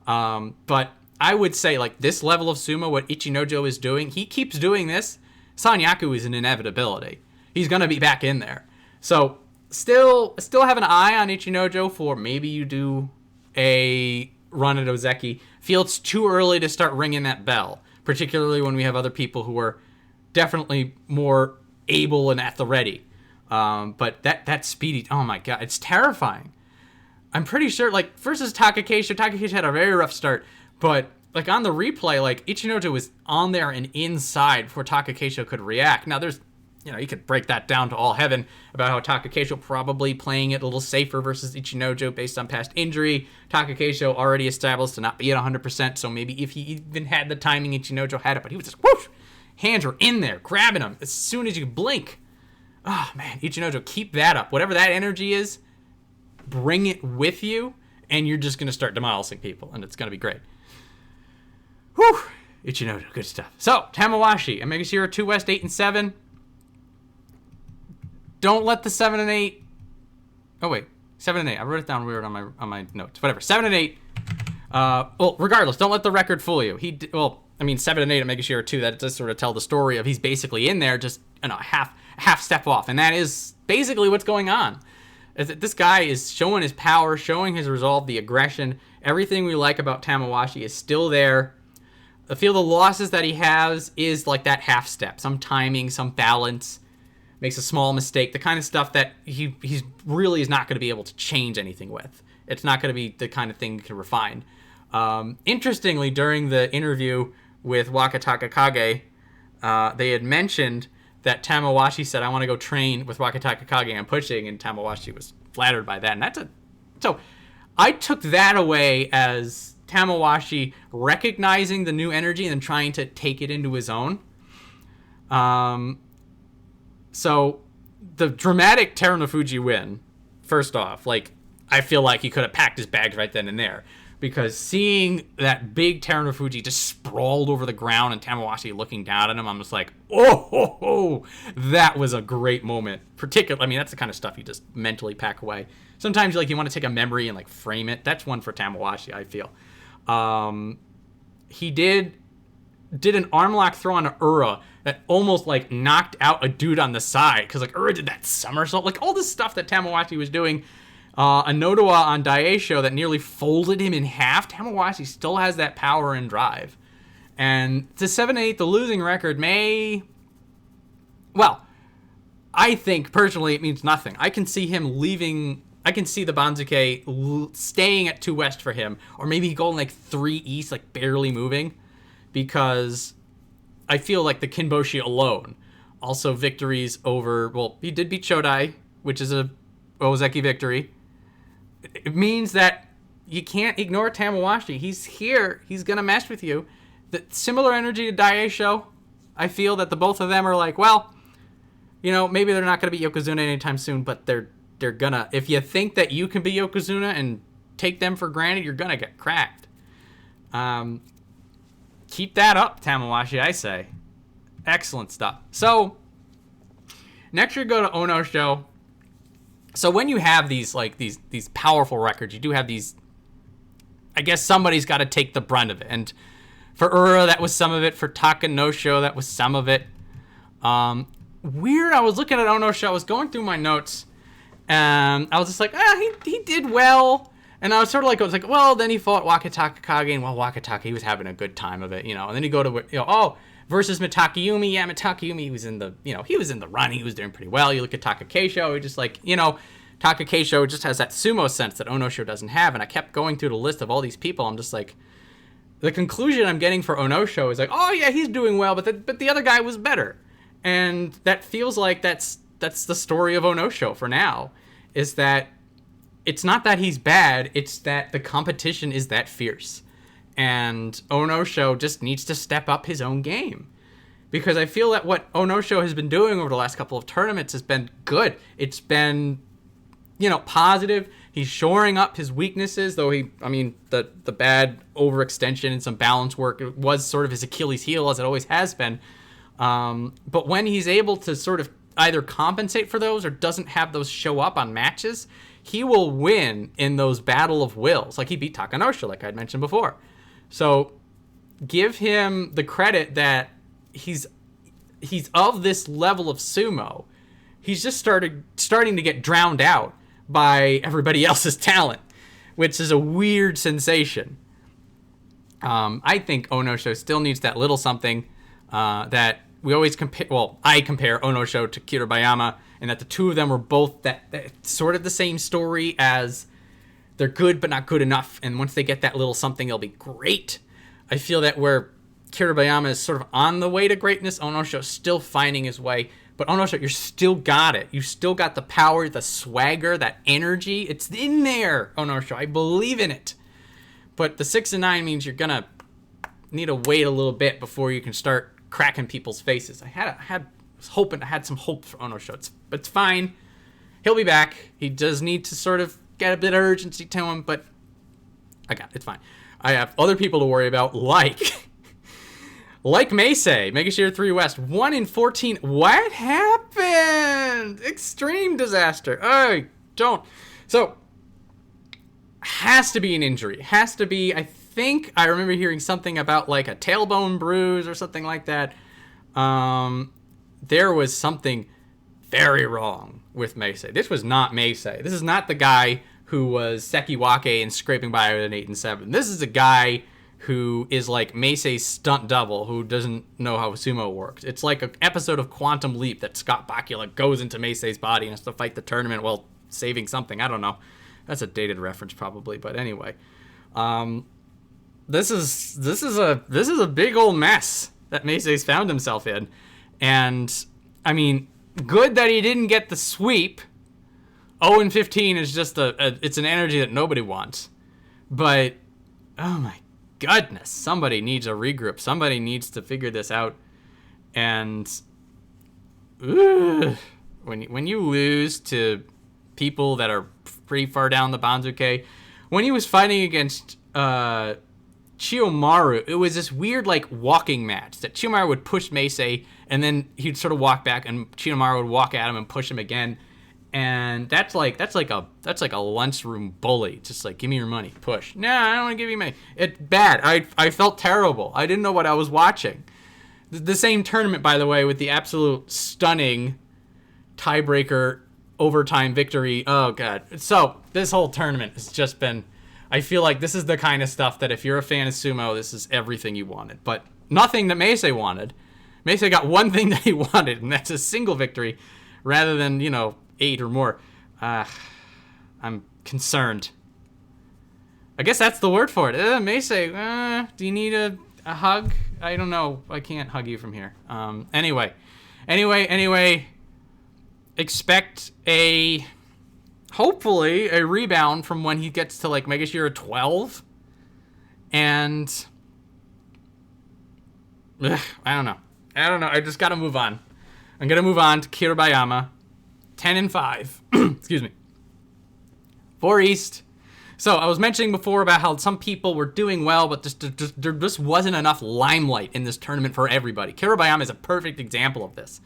But I would say, like, this level of sumo, what Ichinojo is doing, he keeps doing this. Sanyaku is an inevitability. He's going to be back in there. So, still have an eye on Ichinojo for maybe you do a run at Ozeki. Feel it's too early to start ringing that bell, particularly when we have other people who are definitely more able and at the ready. But that speedy, oh my god, it's terrifying. I'm pretty sure, like, versus Takakeisho had a very rough start, but, like, on the replay, like, Ichinojo was on there and inside before Takakeisho could react. Now, there's, you know, you could break that down to all heaven about how Takakeisho probably playing it a little safer versus Ichinojo based on past injury. Takakeisho already established to not be at 100%, so maybe if he even had the timing, Ichinojo had it, but he was just, whoosh! Hands were in there, grabbing him as soon as you blink. Oh, man, Ichinojo, keep that up. Whatever that energy is, bring it with you, and you're just going to start demolishing people, and it's going to be great. Whew! Ichinojo, good stuff. So, Tamawashi, Meisei 2 West, 8 and 7. Don't let the 7 and 8... Oh, wait. 7 and 8. I wrote it down weird on my notes. Whatever. 7 and 8. Well, regardless, don't let the record fool you. 7 and 8 at Meisei 2, that does sort of tell the story of he's basically in there, just, you know, half step off, and that is basically what's going on. Is that this guy is showing his power, showing his resolve, the aggression. Everything we like about Tamawashi is still there. I feel the losses that he has is like that half step. Some timing, some balance. Makes a small mistake. The kind of stuff that he's really is not going to be able to change anything with. It's not going to be the kind of thing you can refine. Interestingly, during the interview with Wakatakakage, they had mentioned that Tamawashi said, I want to go train with Wakatakakage and pushing, and Tamawashi was flattered by that. And so I took that away as Tamawashi recognizing the new energy and then trying to take it into his own. So the dramatic Terunofuji win, first off, like, I feel like he could have packed his bags right then and there. Because seeing that big Terunofuji just sprawled over the ground and Tamawashi looking down at him, I'm just like, oh, that was a great moment. Particularly, I mean, that's the kind of stuff you just mentally pack away. Sometimes, like, you want to take a memory and, like, frame it. That's one for Tamawashi, I feel. He did an arm lock throw on Ura that almost, like, knocked out a dude on the side. Because, like, Ura did that somersault. Like, all this stuff that Tamawashi was doing. A Nodowa on Daieisho that nearly folded him in half. Tamawashi still has that power and drive. And to 7-8, the losing record may... Well, I think, personally, it means nothing. I can see him leaving... I can see the Banzuke staying at 2 West for him. Or maybe going, like, 3 East, like, barely moving. Because I feel like the Kinboshi alone. Also, victories over... Well, he did beat Shodai, which is a Ozeki victory. It means that you can't ignore Tamawashi. He's here. He's going to mess with you. The similar energy to Daieisho. I feel that the both of them are like, well, you know, maybe they're not going to be Yokozuna anytime soon, but they're going to... If you think that you can be Yokozuna and take them for granted, you're going to get cracked. Keep that up, Tamawashi, I say. Excellent stuff. So, next we go to Onosho. So when you have these, like, these powerful records, you do have these, I guess somebody's got to take the brunt of it. And for Ura, that was some of it. For Takanosho, that was some of it. Weird, I was looking at Onosho, I was going through my notes, and I was just like, he did well. And I was sort of like, well, then he fought Wakatakakage, and, well, Wakataka, he was having a good time of it, you know. And then you go to, you know, versus Mitakeumi. Yeah, Mitakeumi, he was in the run. He was doing pretty well. You look at Takakeisho, he just, like, you know, Takakeisho just has that sumo sense that Onosho doesn't have. And I kept going through the list of all these people. I'm just like, the conclusion I'm getting for Onosho is like, oh yeah, he's doing well, but the other guy was better. And that feels like that's the story of Onosho for now, is that it's not that he's bad, it's that the competition is that fierce. And Onosho just needs to step up his own game. Because I feel that what Onosho has been doing over the last couple of tournaments has been good. It's been, you know, positive. He's shoring up his weaknesses, though the bad overextension and some balance work was sort of his Achilles heel, as it always has been. But when he's able to sort of either compensate for those or doesn't have those show up on matches, he will win in those battle of wills. Like he beat Takanosho, like I'd mentioned before. So give him the credit that he's of this level of sumo. He's just starting to get drowned out by everybody else's talent, which is a weird sensation. I think Onosho still needs that little something that we always compare. Well, I compare Onosho to Kiribayama, and that the two of them were both that sort of the same story as they're good but not good enough. And once they get that little something, they'll be great. I feel that where Kiribayama is sort of on the way to greatness, Onosho is still finding his way. But Onosho, you still got it. You still got the power, the swagger, that energy. It's in there, Onosho. I believe in it. But the 6 and 9 means you're going to need to wait a little bit before you can start cracking people's faces. I had some hope for Onosho. It's fine. He'll be back. He does need to sort of get a bit of urgency to him, but it's fine. I have other people to worry about, like Meisei, Megashira 3 West, 1 in 14. What happened? Extreme disaster. I don't. So, has to be an injury. Has to be, I think I remember hearing something about like a tailbone bruise or something like that. There was something very wrong with Meisei. This was not Meisei. This is not the guy who was Sekiwake and scraping by with an 8 and 7. This is a guy who is like Meisei's stunt double who doesn't know how sumo works. It's like an episode of Quantum Leap that Scott Bakula goes into Meisei's body and has to fight the tournament while saving something. I don't know. That's a dated reference probably, but anyway. This is a big old mess that Meisei's found himself in. And I mean, good that he didn't get the sweep. 0 and 15 is just it's an energy that nobody wants. But oh my goodness, somebody needs a regroup. Somebody needs to figure this out. And when you lose to people that are pretty far down the Banzuke, when he was fighting against Chiyomaru, it was this weird like walking match that Chiyomaru would push Meisei and then he'd sort of walk back and Chiyomaru would walk at him and push him again. And that's like a lunchroom bully. Just like, give me your money, push. No, I don't want to give you money. It's bad. I felt terrible. I didn't know what I was watching. The same tournament, by the way, with the absolute stunning tiebreaker overtime victory. Oh god. So this whole tournament has just been. I feel like this is the kind of stuff that if you're a fan of sumo, this is everything you wanted. But nothing that Meisei wanted. Meisei got one thing that he wanted, and that's a single victory, rather than 8 or more. I'm concerned. I guess that's the word for it. Meisei, do you need a hug? I don't know. I can't hug you from here. Anyway. Expect hopefully a rebound from when he gets to like Megashira 12. And I don't know. I just got to move on. I'm going to move on to Kiribayama. 10 and 5. Excuse me. 4 East. So I was mentioning before about how some people were doing well, but there just wasn't enough limelight in this tournament for everybody. Kiribayama is a perfect example of this.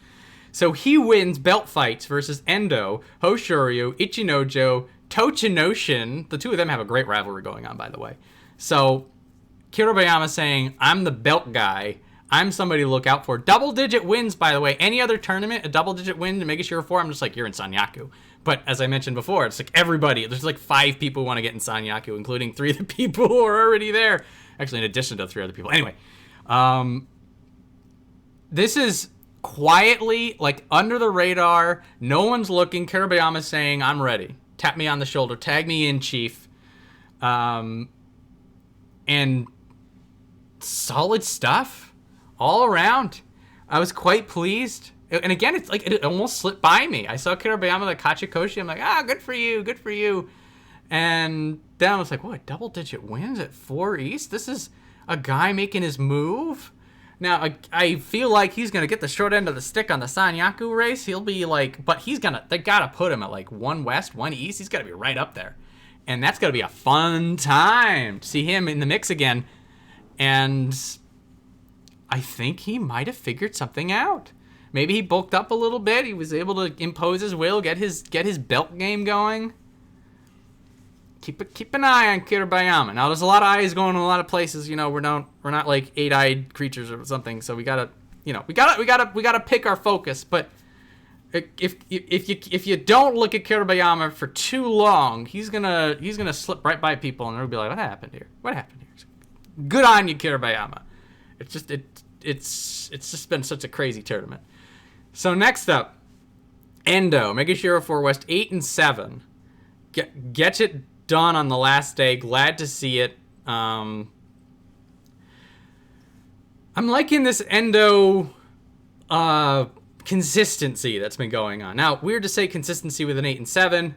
So he wins belt fights versus Endo, Hoshoryu, Ichinojo, Tochinoshin. The two of them have a great rivalry going on, by the way. So Kiribayama saying, I'm the belt guy. I'm somebody to look out for. Double-digit wins, by the way. Any other tournament, a double-digit win to Megashira 4, I'm just like, you're in Sanyaku. But as I mentioned before, it's like everybody. There's like 5 people who want to get in Sanyaku, including 3 of the people who are already there. Actually, in addition to 3 other people. Anyway, this is quietly, like, under the radar. No one's looking. Kiribayama saying, I'm ready. Tap me on the shoulder. Tag me in, chief. And solid stuff. All around. I was quite pleased. And again, it's like it almost slipped by me. I saw Kiribayama like Kachikoshi. I'm like, good for you. And then I was like, what, double-digit wins at 4 East? This is a guy making his move? Now, I feel like he's going to get the short end of the stick on the Sanyaku race. He'll be like, but they got to put him at like 1 West, 1 East. He's got to be right up there. And that's going to be a fun time to see him in the mix again. And I think he might have figured something out. Maybe he bulked up a little bit. He was able to impose his will, get his belt game going. Keep an eye on Kiribayama. Now, there's a lot of eyes going in a lot of places. You know, we're not like 8-eyed creatures or something. So we gotta pick our focus. But if you don't look at Kiribayama for too long, he's gonna slip right by people, and they'll be like, "What happened here? What happened here?" Good on you, Kiribayama. It's just been such a crazy tournament. So next up, Endo, Megashira 4 West 8 and 7. Gets it done on the last day. Glad to see it. I'm liking this Endo consistency that's been going on. Now, weird to say consistency with an 8 and 7,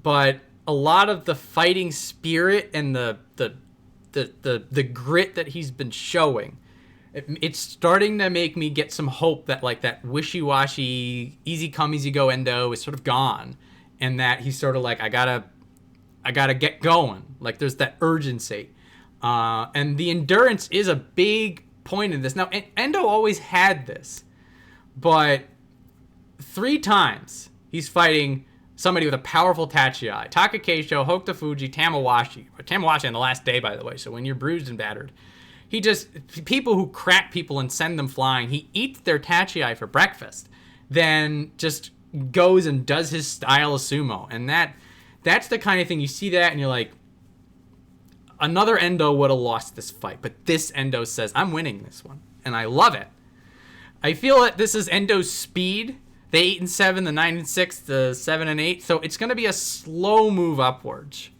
but a lot of the fighting spirit and the grit that he's been showing, it's starting to make me get some hope that like that wishy-washy, easy come, easy go Endo is sort of gone, and that he's sort of like, I gotta get going. Like there's that urgency, and the endurance is a big point in this. Now, Endo always had this, but 3 times he's fighting somebody with a powerful Tachiai. Takakeisho, Hokutofuji, Tamawashi. Tamawashi on the last day, by the way, so when you're bruised and battered. People who crack people and send them flying, he eats their Tachiai for breakfast, then just goes and does his style of sumo. And that's the kind of thing, you see that and you're like, another Endo would have lost this fight, but this Endo says, I'm winning this one, and I love it. I feel that this is Endo's speed, the 8 and 7, the 9 and 6, the 7 and 8, so it's going to be a slow move upwards,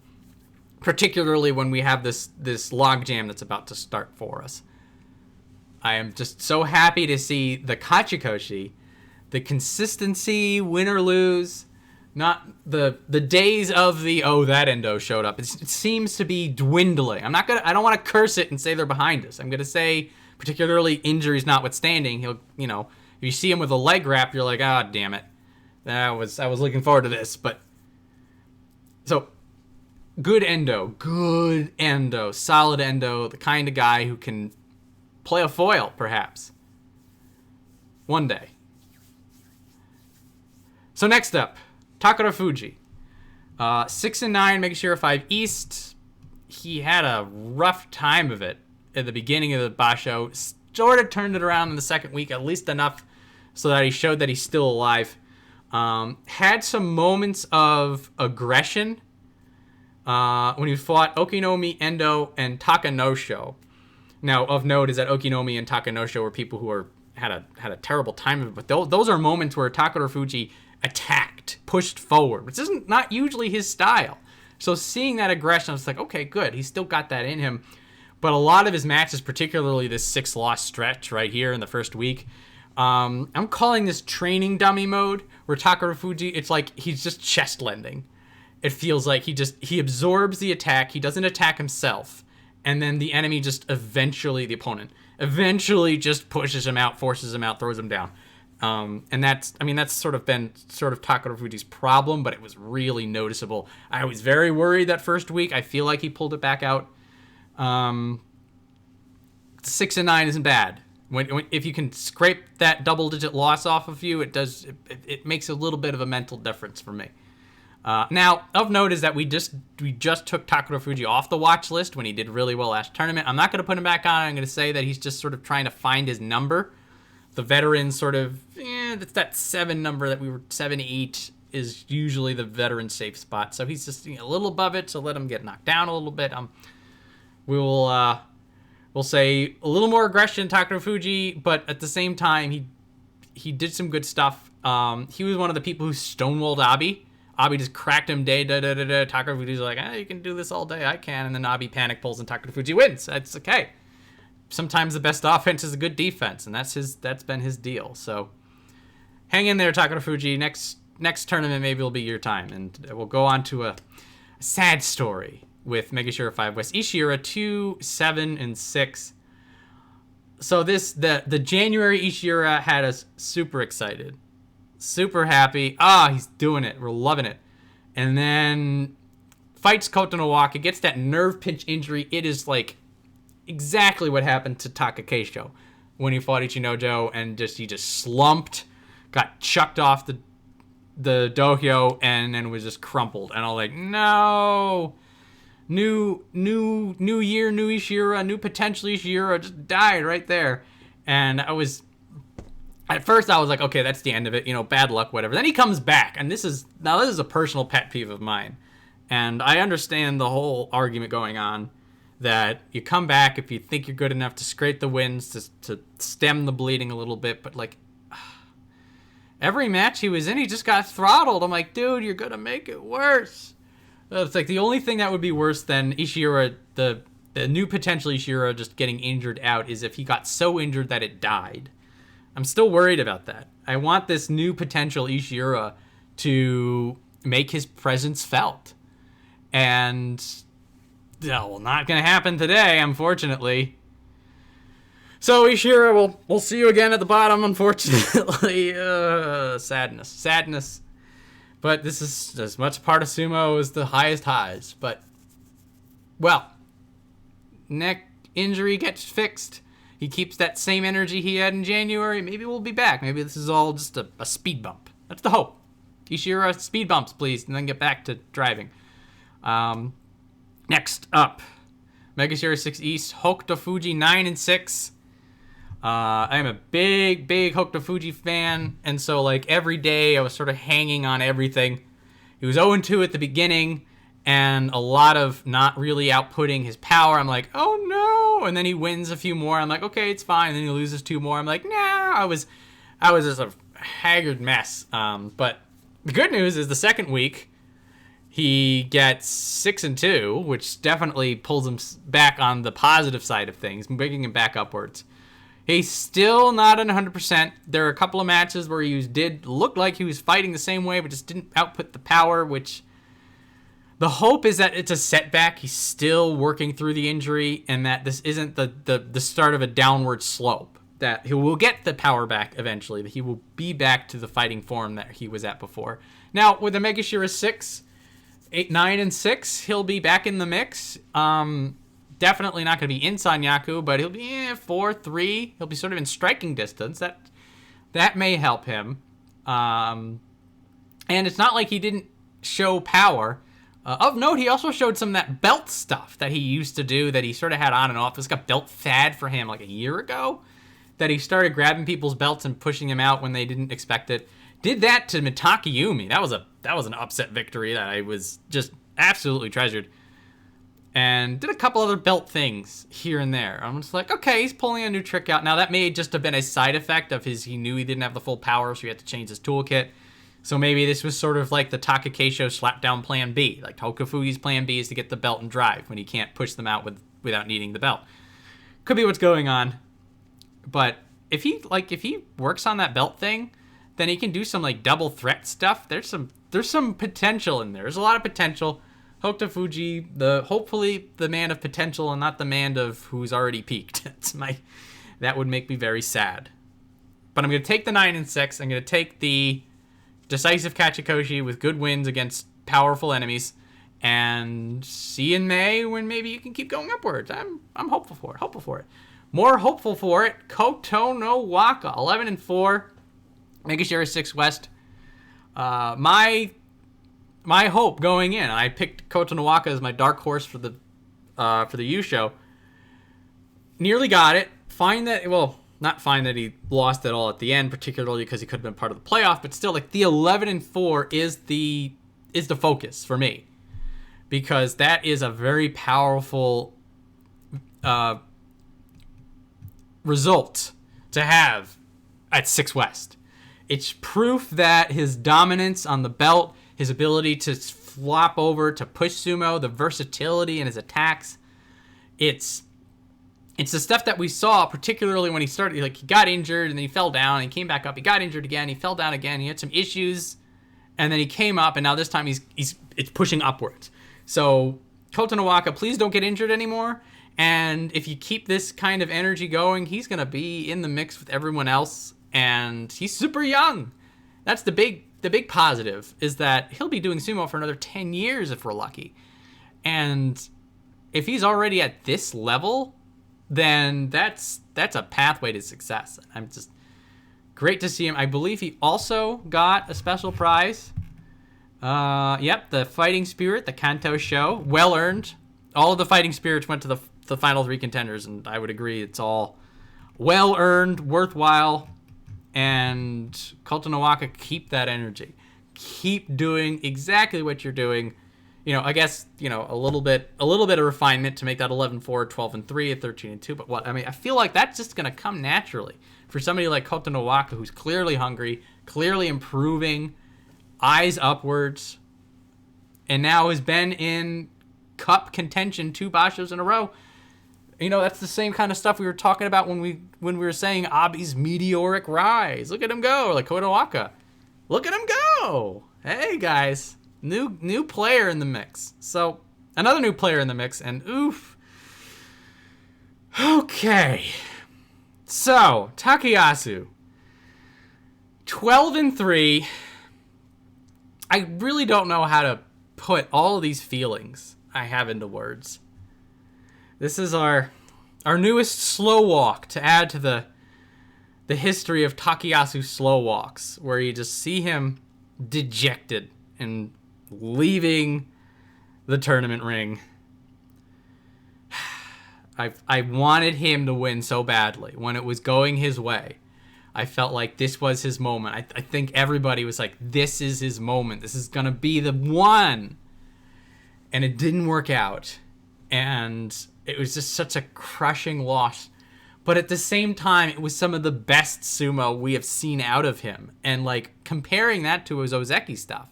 particularly when we have this logjam that's about to start for us. I am just so happy to see the Kachikoshi, the consistency, win or lose, not the days of that Endo showed up. It seems to be dwindling. I don't want to curse it and say they're behind us. I'm going to say, particularly injuries notwithstanding, if you see him with a leg wrap, you're like, ah, damn it. I was looking forward to this, but so good Endo, solid Endo, the kind of guy who can play a foil, perhaps, one day. So next up, Takarafuji, 6 and 9, Megashira 5 East. He had a rough time of it at the beginning of the Basho. Sort of turned it around in the second week, at least enough so that he showed that he's still alive. Had some moments of aggression when he fought Okinoumi, Endo, and Takanosho. Now, of note is that Okinoumi and Takanosho were people who had a terrible time of it, but those are moments where Takarafuji attacked, pushed forward, which isn't not usually his style. So seeing that aggression, I was like, okay, good. He's still got that in him. But a lot of his matches, particularly this 6-loss stretch right here in the first week, I'm calling this training dummy mode, where Takarafuji, it's like he's just chest lending. It feels like he absorbs the attack, he doesn't attack himself, and then the enemy the opponent eventually just pushes him out, forces him out, throws him down. And that's sort of been Takarafuji's problem, but it was really noticeable. I was very worried that first week. I feel like he pulled it back out. 6 and 9 isn't bad. If you can scrape that double-digit loss off of you, it makes a little bit of a mental difference for me. Now, of note is that we just took Takarafuji off the watch list when he did really well last tournament. I'm not going to put him back on. I'm going to say that he's just sort of trying to find his number. The veteran sort of, it's that 7 number that 7-8 is usually the veteran safe spot. So he's just a little above it, so let him get knocked down a little bit. We'll say a little more aggression, Takarafuji, but at the same time, he did some good stuff. He was one of the people who stonewalled Abi. Abi just cracked him Takarafuji's like, you can do this all day, I can. And then Abi panic pulls and Takarafuji wins. That's okay. Sometimes the best offense is a good defense, and that's been his deal. So hang in there, Takarafuji. Next tournament maybe will be your time, and we'll go on to a sad story with Megashira 5 West. Ishiura 2, 7, and 6. So the January Ishiura had us super excited, super happy. He's doing it. We're loving it. And then fights Kotonowaka, gets that nerve pinch injury. It is like exactly what happened to Takakeisho. when he fought Ichinojo, and he just slumped, got chucked off the dohyo, and then was just crumpled. And I was like, no, new year, new Ishiura, new potential Ishiura just died right there. And at first I was like, okay, that's the end of it, bad luck, whatever. Then he comes back, and this is a personal pet peeve of mine. And I understand the whole argument going on that you come back if you think you're good enough to scrape the wins, to stem the bleeding a little bit, but like every match he was in, he just got throttled. I'm like, dude, you're gonna make it worse. It's like the only thing that would be worse than Ishiura, the new potential Ishiura just getting injured out, is if he got so injured that it died. I'm still worried about that. I want this new potential Ishiura to make his presence felt. And, not going to happen today, unfortunately. So, Ishiura, we'll see you again at the bottom, unfortunately. Sadness. But this is as much part of sumo as the highest highs. But, neck injury gets fixed. He keeps that same energy he had in January. Maybe we'll be back. Maybe this is all just a speed bump. That's the hope. Ishiura, speed bumps, please, and then get back to driving. Next up, Mega Series 6 East, Hokutofuji 9-6. I am a big Hokutofuji fan, and so like every day I was sort of hanging on everything. He was 0-2 at the beginning, and a lot of not really outputting his power. I'm like, oh no, and then he wins a few more. I'm like, okay, it's fine. And then he loses 2 more. I'm like, nah. I was just a haggard mess. But the good news is the second week, he gets 6-2, which definitely pulls him back on the positive side of things, bringing him back upwards. He's still not at 100%. There are a couple of matches where he did look like he was fighting the same way, but just didn't output the power, which the hope is that it's a setback. He's still working through the injury, and that this isn't the start of a downward slope, that he will get the power back eventually, that he will be back to the fighting form that he was at before. Now, with the Mega Shira 6, 9-6, he'll be back in the mix. Definitely not going to be in Sanyaku, but he'll be 4-3. He'll be sort of in striking distance. That may help him. And it's not like he didn't show power. Of note, he also showed some of that belt stuff that he used to do that he sort of had on and off. It was like a belt fad for him like a year ago, that he started grabbing people's belts and pushing them out when they didn't expect it. Did that to Mitakeumi. That was an upset victory that I was just absolutely treasured. And did a couple other belt things here and there. I'm just like, okay, he's pulling a new trick out. Now, that may just have been a side effect of he knew he didn't have the full power, so he had to change his toolkit. So maybe this was sort of like the Takakeisho slapdown plan B. Like Hokutofuji's plan B is to get the belt and drive when he can't push them out without needing the belt. Could be what's going on. But if he works on that belt thing, then he can do some like double threat stuff. There's some potential in there. There's a lot of potential. Hokutofuji, hopefully the man of potential and not the man of who's already peaked. That would make me very sad. But I'm going to take the 9-6. I'm going to take the decisive Kachikoshi with good wins against powerful enemies, and see in May when maybe you can keep going upwards. I'm hopeful for it. More hopeful for it, Kotonowaka, 11-4, Mega Series 6 West. My hope going in, I picked Kotonowaka as my dark horse for the U show. Nearly got it. Not find that he lost at all at the end, particularly because he could have been part of the playoff, but still, like, the 11-4 is the focus for me, because that is a very powerful result to have at 6 West. It's proof that his dominance on the belt, his ability to flop over, to push sumo, the versatility in his attacks, it's the stuff that we saw, particularly when he started. Like, he got injured, and then he fell down, and he came back up. He got injured again, he fell down again, he had some issues, and then he came up, and now this time it's pushing upwards. So, Kotonowaka, please don't get injured anymore, and if you keep this kind of energy going, he's going to be in the mix with everyone else, and he's super young. That's the big positive, is that he'll be doing sumo for another 10 years if we're lucky. And if he's already at this level, then that's a pathway to success. I'm just great to see him. I believe he also got a special prize. Yep, the Fighting Spirit, the Kanto show, well earned. All of the Fighting Spirits went to the final 3 contenders, and I would agree it's all well earned, worthwhile. And Kotonowaka, keep that energy. Keep doing exactly what you're doing. I guess, a little bit of refinement to make that 11-4, 12-3, 13-2. But what? I mean, I feel like that's just going to come naturally for somebody like Kotonowaka, who's clearly hungry, clearly improving, eyes upwards, and now has been in cup contention 2 Bashos in a row. That's the same kind of stuff we were talking about when we were saying Abi's meteoric rise. Look at him go, like Kotonowaka. Look at him go. Hey, guys. New player in the mix. So, another new player in the mix, and oof. Okay. So, Takayasu. 12-3. I really don't know how to put all of these feelings I have into words. This is our newest slow walk to add to the history of Takayasu slow walks, where you just see him dejected and leaving the tournament ring. I wanted him to win so badly. When it was going his way, I felt like this was his moment. I think everybody was like, this is his moment. This is going to be the one. And it didn't work out. And it was just such a crushing loss. But at the same time, it was some of the best sumo we have seen out of him. And like comparing that to his Ozeki stuff,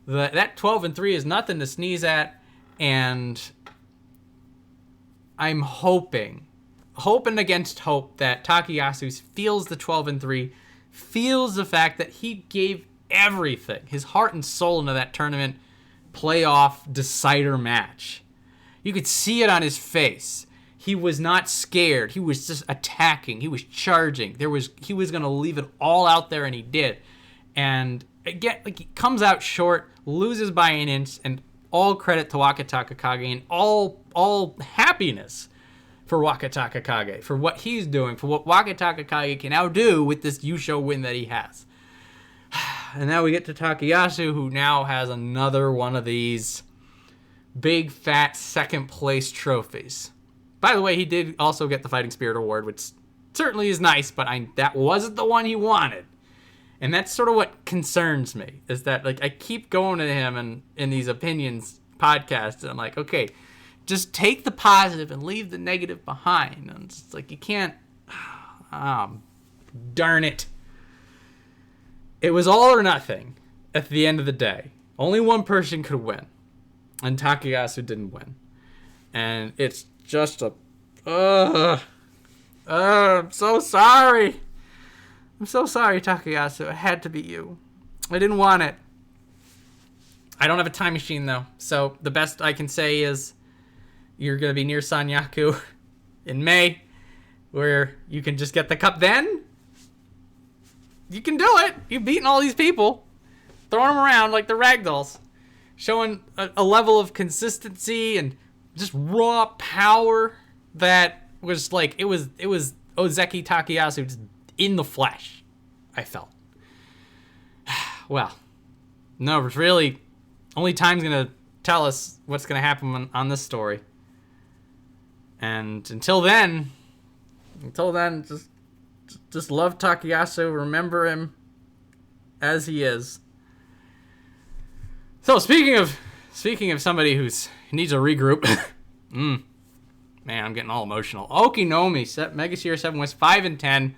that 12-3 is nothing to sneeze at. And I'm hoping against hope that Takayasu feels the 12-3, feels the fact that he gave everything, his heart and soul, into that tournament playoff decider match. You could see it on his face. He was not scared. He was just attacking. He was charging. He was going to leave it all out there, and he did. And again, like, he comes out short, loses by an inch, and all credit to Wakatakakage, and all happiness for Wakatakakage, for what he's doing, for what Wakatakakage can now do with this Yusho win that he has. And now we get to Takayasu, who now has another one of these big, fat, second-place trophies. By the way, he did also get the Fighting Spirit Award, which certainly is nice, but that wasn't the one he wanted. And that's sort of what concerns me, is that like I keep going to him and in these opinions podcasts, and I'm like, okay, just take the positive and leave the negative behind. And it's like, you can't, darn it. It was all or nothing at the end of the day. Only one person could win. And Takayasu didn't win. And it's just I'm so sorry. I'm so sorry, Takayasu. It had to be you. I didn't want it. I don't have a time machine, though. So the best I can say is you're going to be near Sanyaku in May, where you can just get the cup then. You can do it. You've beaten all these people. Throwing them around like the ragdolls. Showing a level of consistency and just raw power that was like, it was Ozeki Takayasu just in the flesh, I felt. Well, no, it's really only time's going to tell us what's going to happen on this story. And until then, just love Takayasu, remember him as he is. So speaking of somebody who needs a regroup, man, I'm getting all emotional. Okinoumi, Mega Series 7 West 5-10,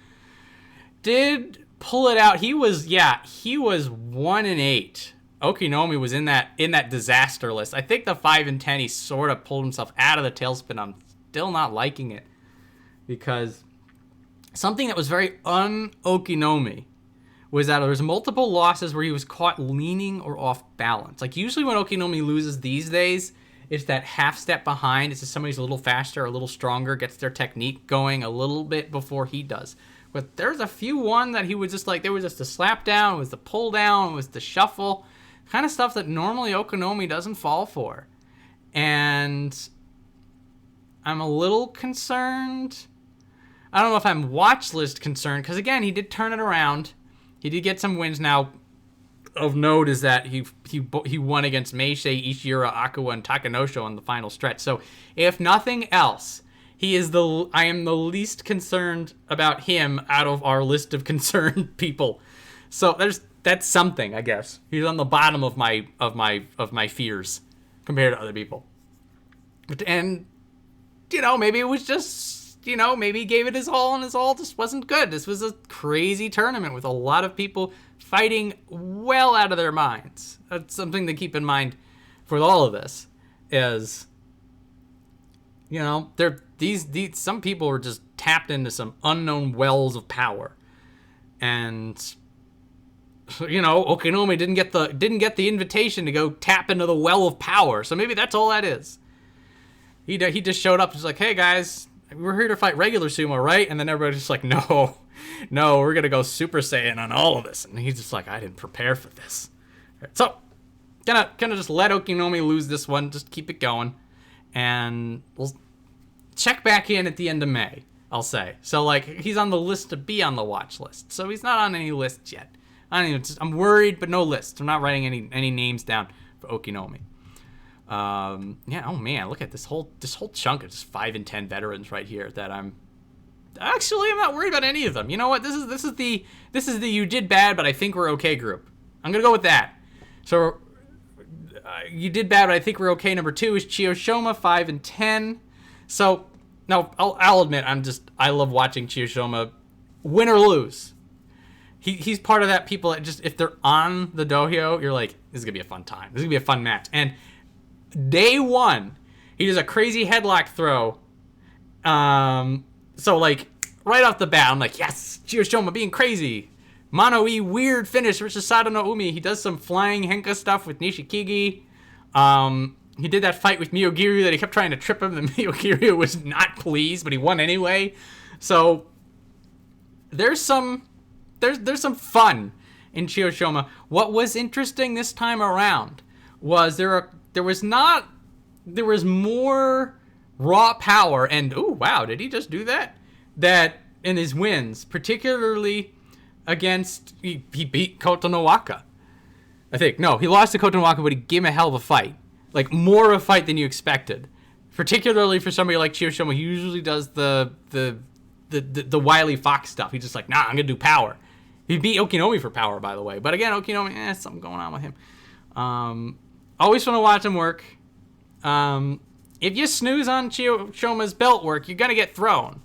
did pull it out. He was 1-8. Okinoumi was in that disaster list. I think the 5-10, he sort of pulled himself out of the tailspin. I'm still not liking it, because something that was very un-Okinoumi was that there was multiple losses where he was caught leaning or off balance. Like, usually when Okinoumi loses these days, it's that half step behind. It's just somebody's a little faster, a little stronger, gets their technique going a little bit before he does. But there's a few one that he was just like, there was just a slap down, it was the pull down, it was the shuffle, kind of stuff that normally Okinoumi doesn't fall for. And I'm a little concerned. I don't know if I'm watch list concerned, because again, he did turn it around. He did get some wins. Now, of note is that he won against Meisei, Ishiura, Akuwa, and Takanosho on the final stretch. So, if nothing else, I am the least concerned about him out of our list of concerned people. So that's something, I guess. He's on the bottom of my fears compared to other people. And maybe it was just, maybe he gave it his all and his all just wasn't good. This was a crazy tournament with a lot of people fighting well out of their minds. That's something to keep in mind for all of this is, some people were just tapped into some unknown wells of power. And, Okinoumi didn't get the invitation to go tap into the well of power. So maybe that's all that is. He just showed up and was like, hey guys, we're here to fight regular sumo, right? And then everybody's just like, no, we're going to go Super Saiyan on all of this. And he's just like, I didn't prepare for this. So, gonna just let Okinoumi lose this one. Just keep it going. And we'll check back in at the end of May, I'll say. So, he's on the list to be on the watch list. So he's not on any lists yet. I'm worried, but no list. I'm not writing any names down for Okinoumi. Oh man, look at this whole chunk of just 5 and 10 veterans right here that I'm not worried about any of them. You know what? This is the you did bad, but I think we're okay group. I'm gonna go with that. So you did bad, but I think we're okay. Number 2 is Chiyoshoma, 5 and 10. So no, I'll admit I love watching Chiyoshoma win or lose. He's part of that people that just, if they're on the dohyo, you're like, this is gonna be a fun time. This is gonna be a fun match. And day 1, he does a crazy headlock throw. So right off the bat, I'm like, yes, Chiyoshoma being crazy. Mono-E weird finish versus Sadanoumi. He does some flying Henka stuff with Nishikigi. He did that fight with Myogiryu that he kept trying to trip him, and Myogiryu was not pleased, but he won anyway. So there's some fun in Chiyoshoma. What was interesting this time around was there was more raw power, and oh wow, did he just do that? That in his wins, particularly against he beat Kotonowaka. I think no, he lost to Kotonowaka, but he gave him a hell of a fight, more of a fight than you expected. Particularly for somebody like Chiyoshoma, he usually does the Wily Fox stuff. He's just like, nah, I'm gonna do power. He beat Okinoumi for power, by the way. But again, Okinoumi, something going on with him. Always want to watch him work. If you snooze on Chiyoshoma's belt work, you're going to get thrown.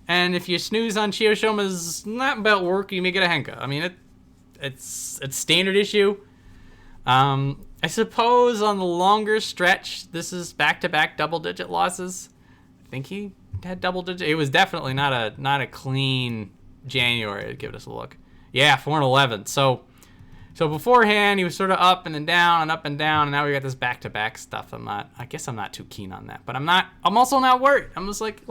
And if you snooze on Chiyoshoma's not belt work, you may get a Henka. I mean, it's standard issue. I suppose on the longer stretch, this is back-to-back double-digit losses. I think he had double-digit. It was definitely not a clean January. Give us a look. Yeah, 4-11. So beforehand, he was sort of up and then down and up and down, and now we got this back-to-back stuff. I guess I'm not too keen on that, but I'm also not worried. I'm just like,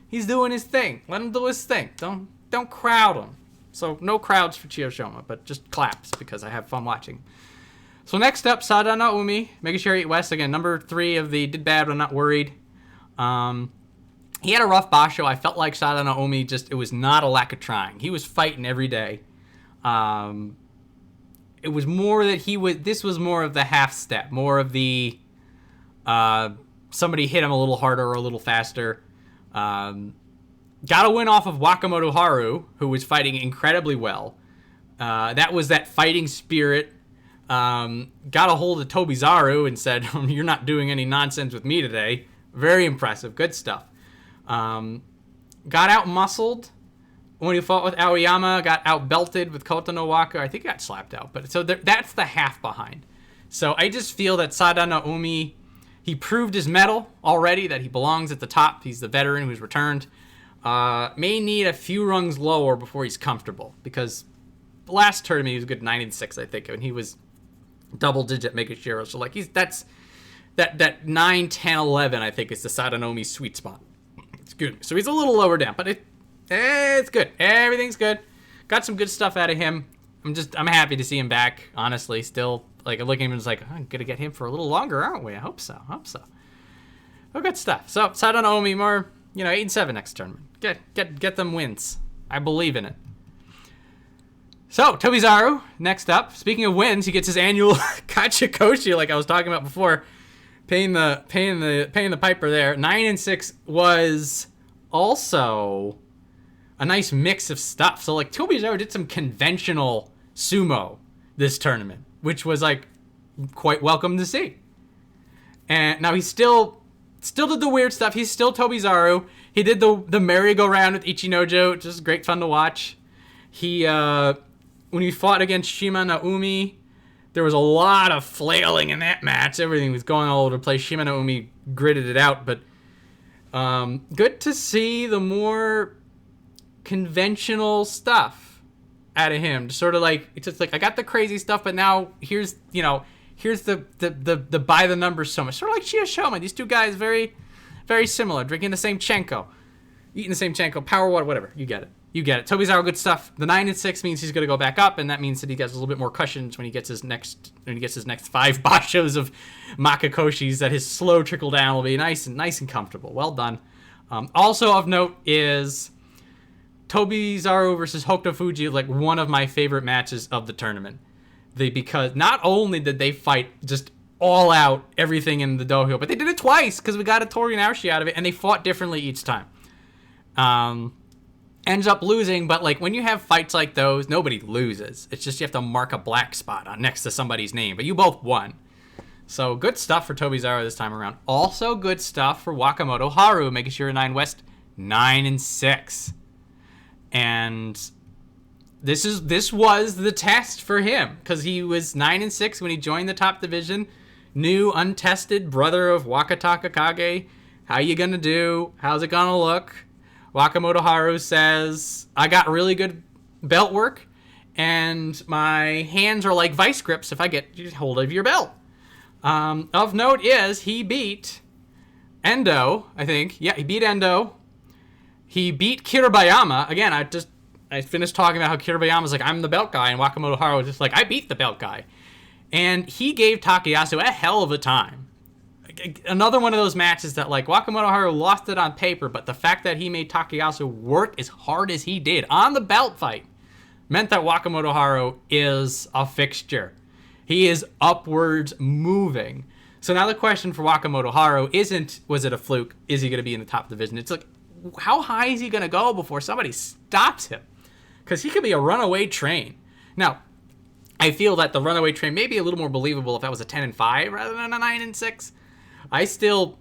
he's doing his thing. Let him do his thing. Don't crowd him. So no crowds for Chiyoshoma, but just claps because I have fun watching. So next up, Sadanoumi, Megashiri West, again, number 3 of the did bad but not worried. He had a rough Basho. I felt like Sadanoumi it was not a lack of trying. He was fighting every day. It was more that this was more of the half step, more of the, somebody hit him a little harder or a little faster. Got a win off of Wakamotoharu, who was fighting incredibly well. That was that fighting spirit. Got a hold of Tobizaru and said, you're not doing any nonsense with me today. Very impressive. Good stuff. Got out-muscled when he fought with Aoiyama. Got out-belted with Kotonowaka. I think he got slapped out. But so that's the half behind. So I just feel that Sadanoumi, he proved his mettle already, that he belongs at the top. He's the veteran who's returned. May need a few rungs lower before he's comfortable. Because the last tournament, he was a good 9-6, I think. And he was double-digit Megashiro. So that's that 9, 10, 11, I think, is the Sadanoumi sweet spot. It's good. So he's a little lower down, but it's good. Everything's good. Got some good stuff out of him. I'm happy to see him back, honestly. Still, looking at him, it's I'm going to get him for a little longer, aren't we? I hope so. Oh, good stuff. So Sadanoumi, more 8-7 next tournament. Get them wins. I believe in it. So Tobizaru next up. Speaking of wins, he gets his annual Kachikoshi, like I was talking about before. Paying the piper there. 9-6 was also a nice mix of stuff. So like Tobizaru did some conventional sumo this tournament, which was like quite welcome to see. And now he's still did the weird stuff. He's still Tobizaru. He did the merry-go-round with Ichinojo, which is great fun to watch. He when he fought against Shimanoumi, there was a lot of flailing in that match. Everything was going all over the place. Shimanoumi gritted it out, but good to see the more conventional stuff out of him. Sort of like, it's just like, I got the crazy stuff, but now here's the by the numbers so much. Sort of like Chiyoshoma. These two guys very, very similar. Drinking the same Chenko, eating the same Chenko, power water, whatever. You get it. Tobizaru, good stuff. The 9-6 means he's going to go back up, and that means that he gets a little bit more cushions when he gets his next 5 bashos of Makakoshis. That his slow trickle down will be nice and comfortable. Well done. Also of note is Tobizaru versus Hokutofuji, like one of my favorite matches of the tournament. Because not only did they fight just all out everything in the dojo, but they did it twice because we got a Torinaoshi out of it, and they fought differently each time. Ends up losing, but like when you have fights like those, nobody loses. It's just you have to mark a black spot on next to somebody's name, but you both won. So good stuff for Tobizaru this time around. Also good stuff for Wakamotoharu, making sure 9 West 9-6. And this was the test for him because he was 9-6 when he joined the top division. New, untested brother of Wakatakakage. How you gonna do? How's it gonna look? Wakamotoharu says, I got really good belt work, and my hands are like vice grips if I get hold of your belt. Of note is he beat Endo, I think. Yeah, he beat Endo. He beat Kiribayama. Again, I finished talking about how Kiribayama's like, I'm the belt guy, and Wakamotoharu was just like, I beat the belt guy. And he gave Takayasu a hell of a time. Another one of those matches that, like, Wakamotoharu lost it on paper, but the fact that he made Takayasu work as hard as he did on the belt fight meant that Wakamotoharu is a fixture. He is upwards moving. So now the question for Wakamotoharu isn't, was it a fluke? Is he going to be in the top division? It's like, how high is he going to go before somebody stops him? Because he could be a runaway train. Now, I feel that the runaway train may be a little more believable if that was a 10-5 rather than a 9-6. The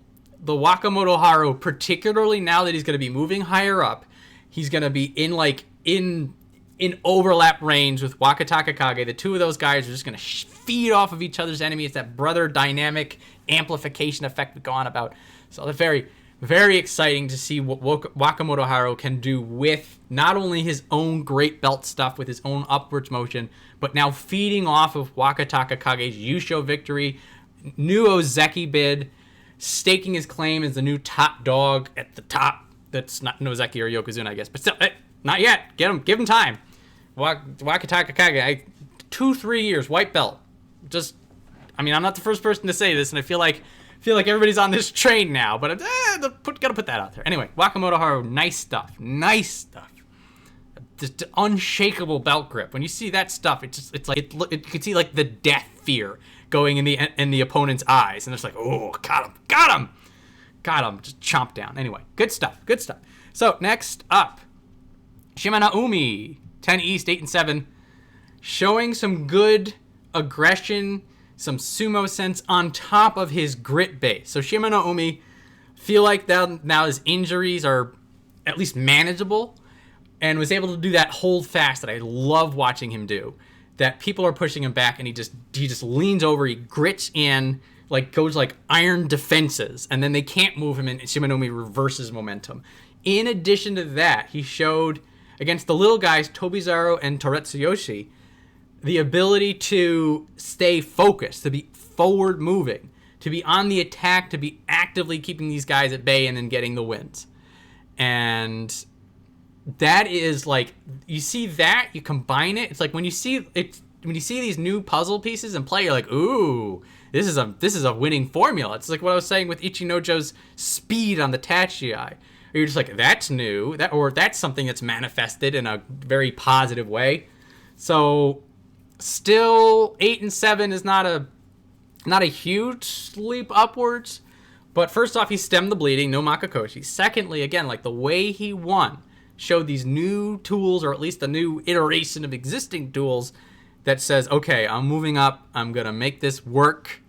Wakamotoharu, particularly now that he's going to be moving higher up, he's going to be in overlap range with Wakatakakage. The two of those guys are just going to feed off of each other's enemy. It's that brother dynamic amplification effect we go on about. So they're very, very exciting to see what Wakamotoharu can do with not only his own great belt stuff, with his own upwards motion, but now feeding off of Wakatakakage's Yusho victory, new Ozeki bid, staking his claim as the new top dog at the top. That's not Nozeki or Yokozuna, I guess. But still, not yet. Give him time. Wakatakakage, 2-3 years, white belt. I'm not the first person to say this, and I feel like everybody's on this train now, but gotta put that out there. Anyway, Wakamotoharu, nice stuff. Just unshakable belt grip. When you see that stuff, you can see like the death fear going in the opponent's eyes, and it's like, oh, got him, just chomp down. Anyway, good stuff. So next up, Shimanoumi, 10 East, 8-7, showing some good aggression, some sumo sense on top of his grit base. So Shimanoumi, feel like now his injuries are at least manageable, and was able to do that hold fast that I love watching him do. That people are pushing him back, and he just leans over, he grits in, like goes like iron defenses, and then they can't move him, and Shimanoumi reverses momentum. In addition to that, he showed against the little guys, Tobizaru and Terutsuyoshi, the ability to stay focused, to be forward moving, to be on the attack, to be actively keeping these guys at bay and then getting the wins. And that is like, you see that, you combine it, it's like when you see these new puzzle pieces in play, you're like, ooh, this is a winning formula. It's like what I was saying with Ichinojo's speed on the Tachiai. You're just like, that's new, or that's something that's manifested in a very positive way. So still 8 and 7 is not a huge leap upwards. But first off, he stemmed the bleeding, no Makakoshi. Secondly, again, like the way he won showed these new tools, or at least a new iteration of existing tools that says, okay, I'm moving up. I'm going to make this work.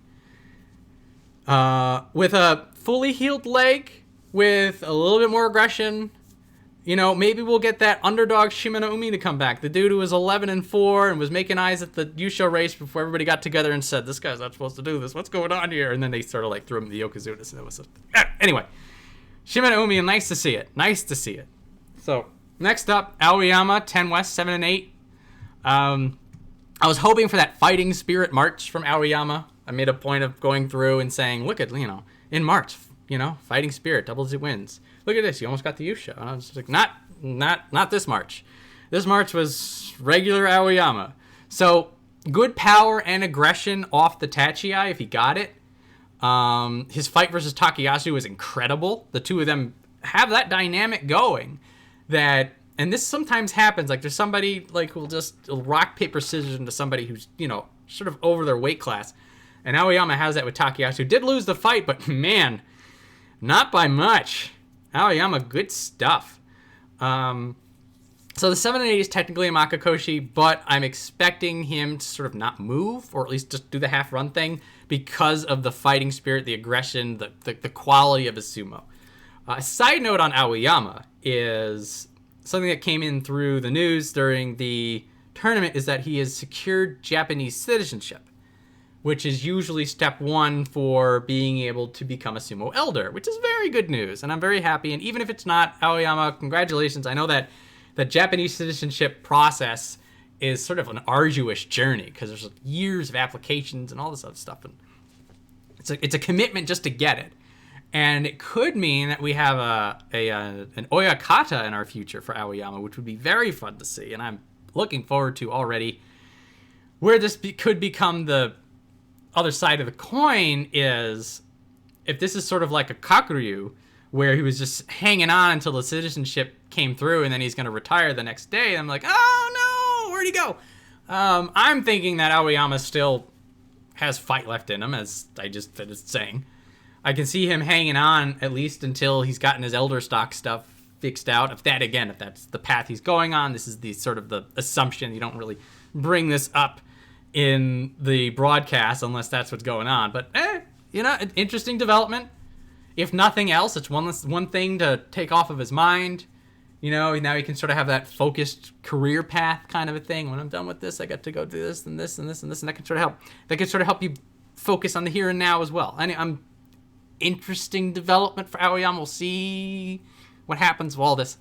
With a fully healed leg, with a little bit more aggression, maybe we'll get that underdog Shimanoumi to come back. The dude who was 11-4 and was making eyes at the Yusho race before everybody got together and said, this guy's not supposed to do this. What's going on here? And then they sort of like threw him the Yokozunas. And it was anyway, Shimanoumi, nice to see it. Nice to see it. So next up, Aoiyama, 10 West, 7 and 8. I was hoping for that fighting spirit March from Aoiyama. I made a point of going through and saying, look at, in March, fighting spirit, double-digit wins. Look at this, you almost got the Yusho. And I was just like, not this March. This March was regular Aoiyama. So good power and aggression off the Tachiai if he got it. His fight versus Takayasu was incredible. The two of them have that dynamic going that, and this sometimes happens, like there's somebody like who'll just rock, paper, scissors into somebody who's, sort of over their weight class. And Aoiyama has that with Takayasu. Did lose the fight, but man, not by much. Aoiyama, good stuff. So the 7 and 8 is technically a Makakoshi, but I'm expecting him to sort of not move, or at least just do the half run thing, because of the fighting spirit, the aggression, the quality of his sumo. A side note on Aoiyama is something that came in through the news during the tournament is that he has secured Japanese citizenship, which is usually step one for being able to become a sumo elder, which is very good news, and I'm very happy. And even if it's not, Aoiyama, congratulations. I know that the Japanese citizenship process is sort of an arduous journey because there's years of applications and all this other stuff, and it's a commitment just to get it. And it could mean that we have an oyakata in our future for Aoiyama, which would be very fun to see, and I'm looking forward to already. Where this could become the other side of the coin is if this is sort of like a Kakuryu, where he was just hanging on until the citizenship came through and then he's going to retire the next day. And I'm like, oh no, where'd he go? I'm thinking that Aoiyama still has fight left in him, as I just finished saying. I can see him hanging on at least until he's gotten his elder stock stuff fixed out. If that's the path he's going on, this is the sort of the assumption. You don't really bring this up in the broadcast unless that's what's going on. But, an interesting development. If nothing else, it's one thing to take off of his mind. Now he can sort of have that focused career path kind of a thing. When I'm done with this, I got to go do this and this and this and this, and that can sort of help you focus on the here and now as well. I'm interesting development for Aoiyama. We'll see what happens with all this.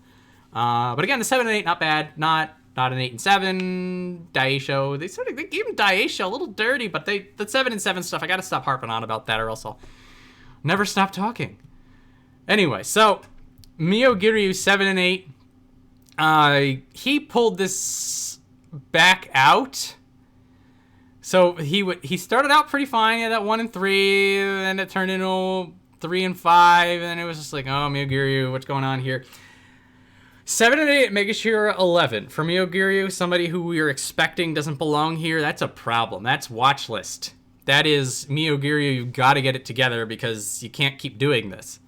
But again, the 7 and 8, not bad. Not an 8 and 7. Daieisho, they gave him Daieisho a little dirty, but the 7 and 7 stuff, I got to stop harping on about that, or else I'll never stop talking. Anyway, so Myogiryu 7 and 8. He pulled this back out. So he started out pretty fine. He had that 1 and 3, and then it turned into 3 and 5, and then it was just like, oh, Myogiryu, what's going on here? 7 and 8 at Megashira 11. For Myogiryu, somebody who we are expecting doesn't belong here, that's a problem. That's watch list. That is, Myogiryu, you've got to get it together because you can't keep doing this.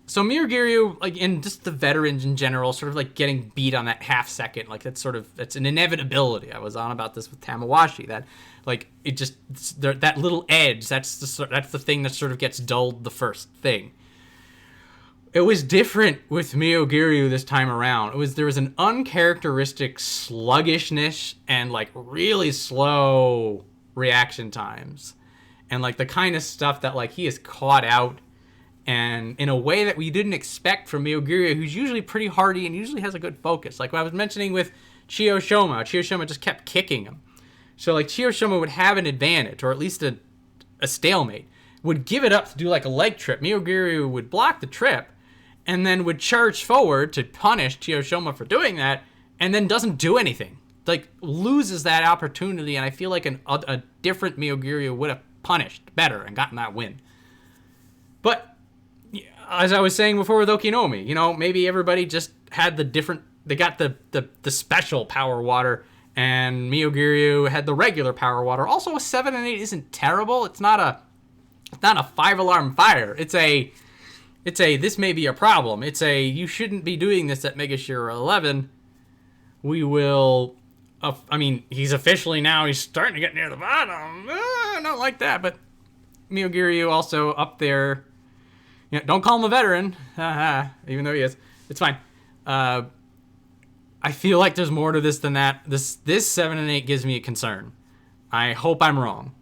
So Myogiryu, like, and just the veterans in general, sort of like getting beat on that half second, like that's an inevitability. I was on about this with Tamawashi, that like it just that little edge, that's the thing that sort of gets dulled the first thing. It was different with Myogiryu this time around. There was an uncharacteristic sluggishness and like really slow reaction times, and like the kind of stuff that like he is caught out. And in a way that we didn't expect from Myogiryu, who's usually pretty hardy and usually has a good focus. Like what I was mentioning with Chiyoshoma just kept kicking him. So like Chiyoshoma would have an advantage, or at least a stalemate, would give it up to do like a leg trip. Myogiryu would block the trip and then would charge forward to punish Chiyoshoma for doing that, and then doesn't do anything. Like loses that opportunity, and I feel like different Myogiryu would have punished better and gotten that win. But as I was saying before with Okinoumi, maybe everybody just had they got the special power water, and Myogiryu had the regular power water. Also, a 7 and 8 isn't terrible. It's not a 5-alarm fire. It's a this may be a problem. It's a you shouldn't be doing this at Megashira 11. We will. He's officially now. He's starting to get near the bottom. Not like that, but Myogiryu also up there. Don't call him a veteran, even though he is. It's fine. I feel like there's more to this than that. This 7 and 8 gives me a concern. I hope I'm wrong.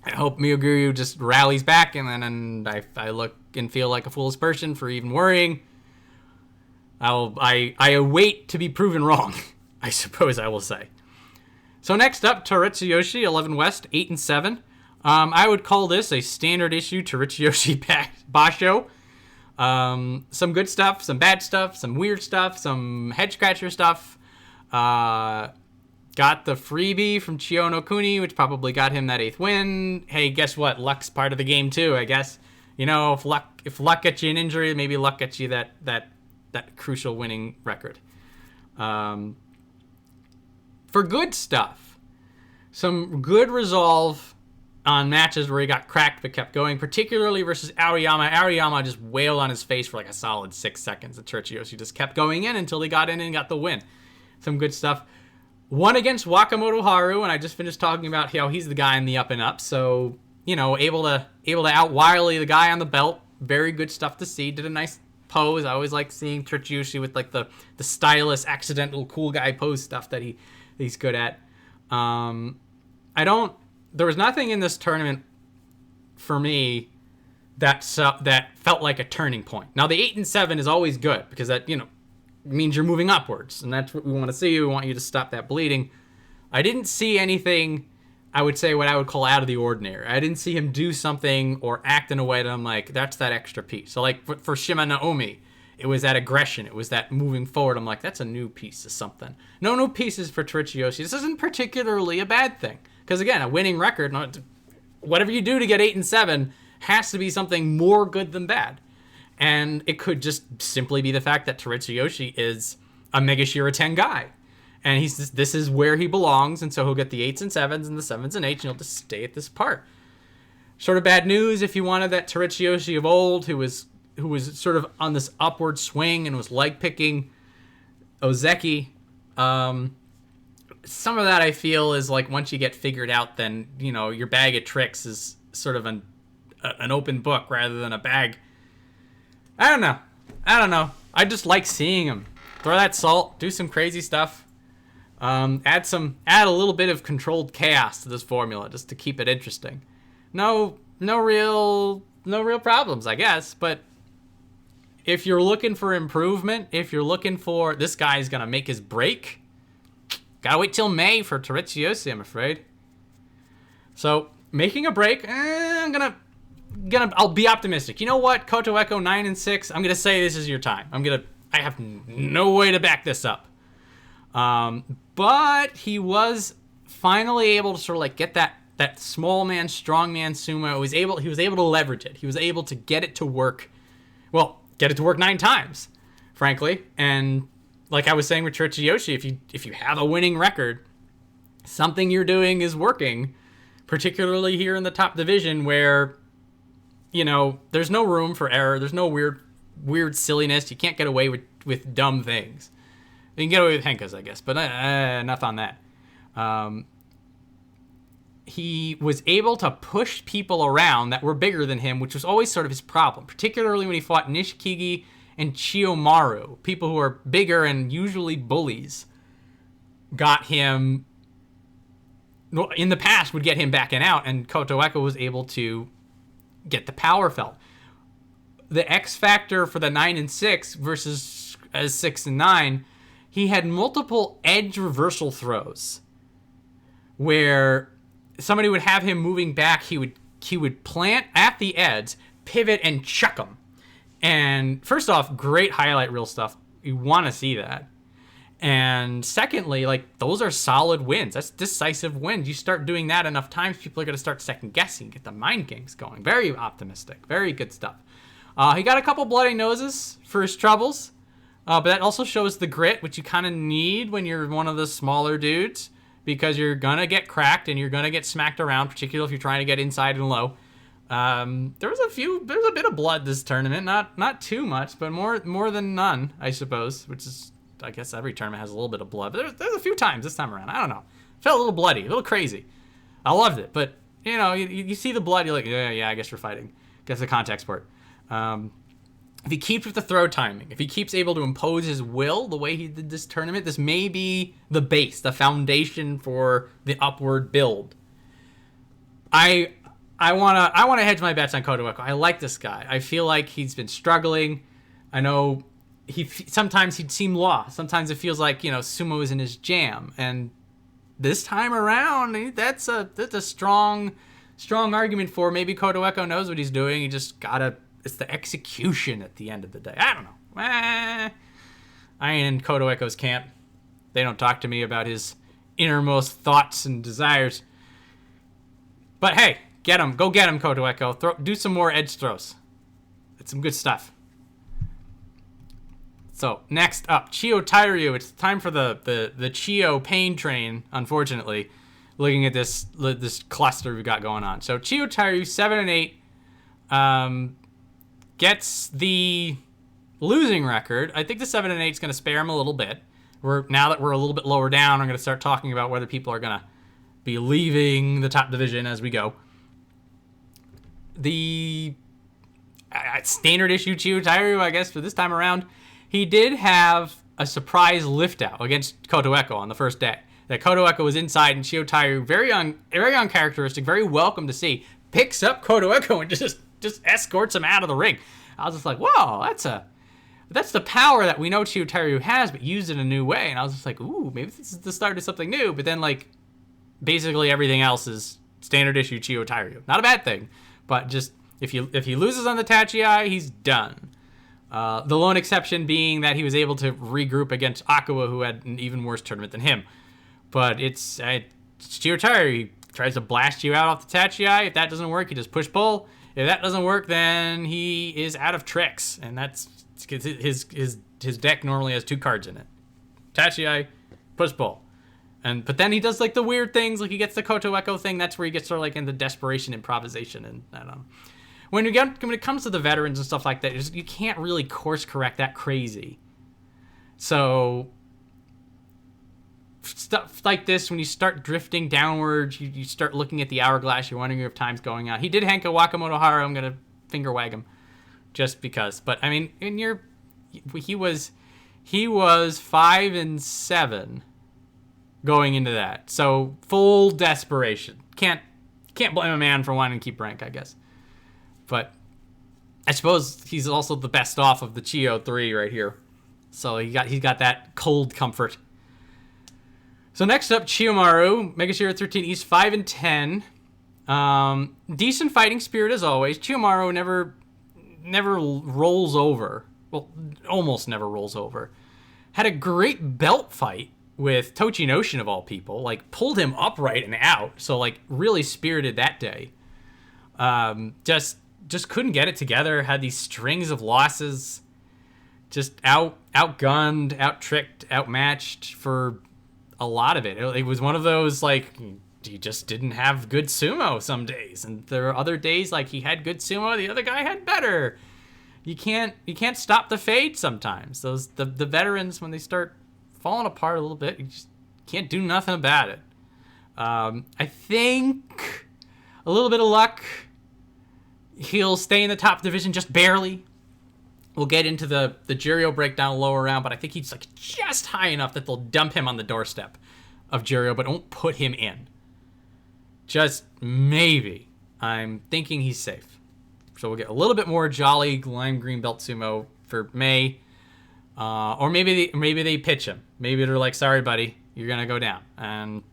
I hope Myogiryu just rallies back, and I look and feel like a foolish person for even worrying. I await to be proven wrong, I suppose I will say. So next up, Terutsuyoshi, 11 West, 8 and 7. I would call this a standard issue Terutsuyoshi Basho. Some good stuff, some bad stuff, some weird stuff, some head scratcher stuff. Got the freebie from Chiyotairyu, which probably got him that 8th win. Hey, guess what? Luck's part of the game too, I guess. If luck gets you an injury, maybe luck gets you that crucial winning record. For good stuff, some good resolve on matches where he got cracked but kept going, particularly versus Aoiyama. Aoiyama just wailed on his face for like a solid 6 seconds. The Terutsuyoshi just kept going in until he got in and got the win. Some good stuff. One against Wakamotoharu, and I just finished talking about how he's the guy in the up and up. So, able to out-wily the guy on the belt. Very good stuff to see. Did a nice pose. I always like seeing Terutsuyoshi with like the stylish, accidental, cool guy pose stuff that he's good at. There was nothing in this tournament for me that felt like a turning point. Now, the 8 and 7 is always good because that, means you're moving upwards, and that's what we want to see. We want you to stop that bleeding. I didn't see anything, I would say, what I would call out of the ordinary. I didn't see him do something or act in a way that I'm like, that's that extra piece. So, like, for Shimanoumi, it was that aggression. It was that moving forward. I'm like, that's a new piece of something. No new pieces for Terutsuyoshi. This isn't particularly a bad thing. Because, again, a winning record, whatever you do to get 8 and 7 has to be something more good than bad. And it could just simply be the fact that Terutsuyoshi is a Megashira 10 guy. And this is where he belongs, and so he'll get the 8s and 7s and the 7s and 8s, and he'll just stay at this part. Sort of bad news if you wanted that Terutsuyoshi of old, who was sort of on this upward swing and was leg-picking Ozeki. Some of that I feel is like once you get figured out, then, your bag of tricks is sort of an open book rather than a bag. I don't know. I just like seeing him. Throw that salt, do some crazy stuff. Add a little bit of controlled chaos to this formula just to keep it interesting. No real problems, I guess, but if you're looking for improvement, if you're looking for this guy's gonna make his break, gotta wait till May for Terutsuyoshi, I'm afraid. So, making a break, I'll be optimistic. You know what? Kotoeko 9 and 6, I'm gonna say this is your time. I have no way to back this up. But he was finally able to sort of like get that small man, strong man sumo. He was able to leverage it. He was able to get it to work. Well, get it to work 9 times, frankly. And like I was saying with Terutsuyoshi, if you have a winning record, something you're doing is working, particularly here in the top division where, there's no room for error. There's no weird silliness. You can't get away with dumb things. You can get away with henkas, I guess, but enough on that. He was able to push people around that were bigger than him, which was always sort of his problem, particularly when he fought Nishikigi and Chiyomaru, people who are bigger and usually bullies, got him, in the past, would get him backing out, and Kotoeko was able to get the power felt. The X factor for the 9 and 6 versus 6 and 9, he had multiple edge reversal throws where somebody would have him moving back. He would plant at the edge, pivot, and chuck him. And first off, great highlight reel stuff. You want to see that. And secondly, like, those are solid wins. That's decisive wins. You start doing that enough times, people are going to start second guessing, get the mind games going. Very optimistic. Very good stuff. He got a couple bloody noses for his troubles, but that also shows the grit, which you kind of need when you're one of the smaller dudes, because you're going to get cracked and you're going to get smacked around, particularly if you're trying to get inside and low. There's a bit of blood this tournament, not too much, but more than none, I suppose, which is, I guess every tournament has a little bit of blood, but there's a few times this time around. I don't know. Felt a little bloody, a little crazy. I loved it, but, you know, you see the blood, you're like, yeah, I guess we're fighting. Guess the contact sport. If he keeps with the throw timing, if he keeps able to impose his will the way he did this tournament, this may be the base, the foundation for the upward build. I want to hedge my bets on Kotoeko. I like this guy. I feel like he's been struggling. I know sometimes he'd seem lost. Sometimes it feels like, you know, sumo isn't his jam. And this time around, that's a strong argument for maybe Kotoeko knows what he's doing. He just it's the execution at the end of the day. I don't know. I ain't in Kotoeko's camp. They don't talk to me about his innermost thoughts and desires. But hey, get him. Go get him, Kotoeko. Do some more edge throws. It's some good stuff. So, next up, Chiyotairyu. It's time for the Chiyo pain train, unfortunately, looking at this cluster we've got going on. So, Chiyotairyu, 7 and 8, gets the losing record. I think the 7 and 8 is going to spare him a little bit. Now that we're a little bit lower down, I'm going to start talking about whether people are going to be leaving the top division as we go. The standard issue Chiyotairyu, I guess, for this time around, he did have a surprise lift out against Kotoeko on the first day. That Kotoeko was inside, and Chiyotairyu, very uncharacteristic, very welcome to see, picks up Kotoeko and just escorts him out of the ring. I was just like, whoa, that's the power that we know Chiyotairyu has, but used in a new way. And I was just like, ooh, maybe this is the start of something new. But then, like, basically everything else is standard issue Chiyotairyu. Not a bad thing, but just if he loses on the Tachiai, he's done. The lone exception being that he was able to regroup against Akawa, who had an even worse tournament than him. But it's Chiyotairyu. He tries to blast you out off the Tachiai. If that doesn't work, he just push-pull. If that doesn't work, then he is out of tricks. And that's his deck normally has 2 cards in it. Tachiai, push-pull. But then he does, like, the weird things. Like, he gets the Kotoeko thing. That's where he gets sort of, like, in the desperation improvisation. And I don't know. When it comes to the veterans and stuff like that, you can't really course correct that crazy. So stuff like this, when you start drifting downwards, you start looking at the hourglass, you're wondering if time's going out. He did Henka Wakamotoharu. I'm gonna finger wag him just because. But I mean, he was 5 and 7 going into that. So full desperation. Can't blame a man for wanting to keep rank, I guess. But I suppose he's also the best off of the Chiyo 3 right here. So he's got that cold comfort. So next up, Chiyomaru, Megashira 13 East, 5 and 10. Decent fighting spirit as always. Chiyomaru never rolls over. Well, almost never rolls over. Had a great belt fight with Tochinoshin of all people. Like, pulled him upright and out. So, like, really spirited that day. Just couldn't get it together. Had these strings of losses. Just outgunned, out-tricked, outmatched for a lot of it. It was one of those, like, he just didn't have good sumo some days. And there are other days, like, he had good sumo, the other guy had better. You can't stop the fade sometimes. The veterans, when they start falling apart a little bit, you just can't do nothing about it. I think a little bit of luck, he'll stay in the top division just barely. We'll get into the Juryo breakdown lower round, but I think he's like just high enough that they'll dump him on the doorstep of Juryo, but won't put him in. Just maybe. I'm thinking he's safe. So we'll get a little bit more jolly lime green belt sumo for May. Or maybe they pitch him. Maybe they're like, sorry, buddy, you're going to go down. And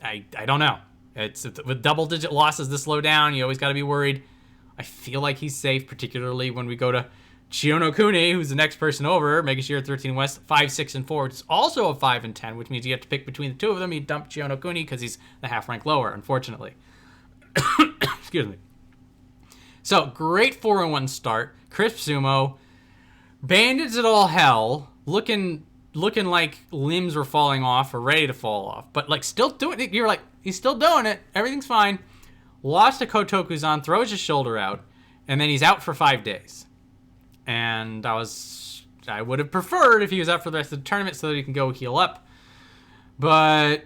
I don't know. It's with double-digit losses this low down, you always got to be worried. I feel like he's safe, particularly when we go to Chiyonokuni, who's the next person over, Megashira 13 West, 5, 6, and 4, which is also a 5 and 10, which means you have to pick between the two of them. You dump Chiyonokuni because he's the half rank lower, unfortunately. Excuse me. So, great 4-1 start. Crisp Sumo. Bandits at all hell. Looking like limbs were falling off or ready to fall off. But, like, still doing it. You're like, he's still doing it. Everything's fine. Lost to Kotokuzan, throws his shoulder out, and then he's out for 5 days. And I would have preferred if he was out for the rest of the tournament so that he can go heal up. But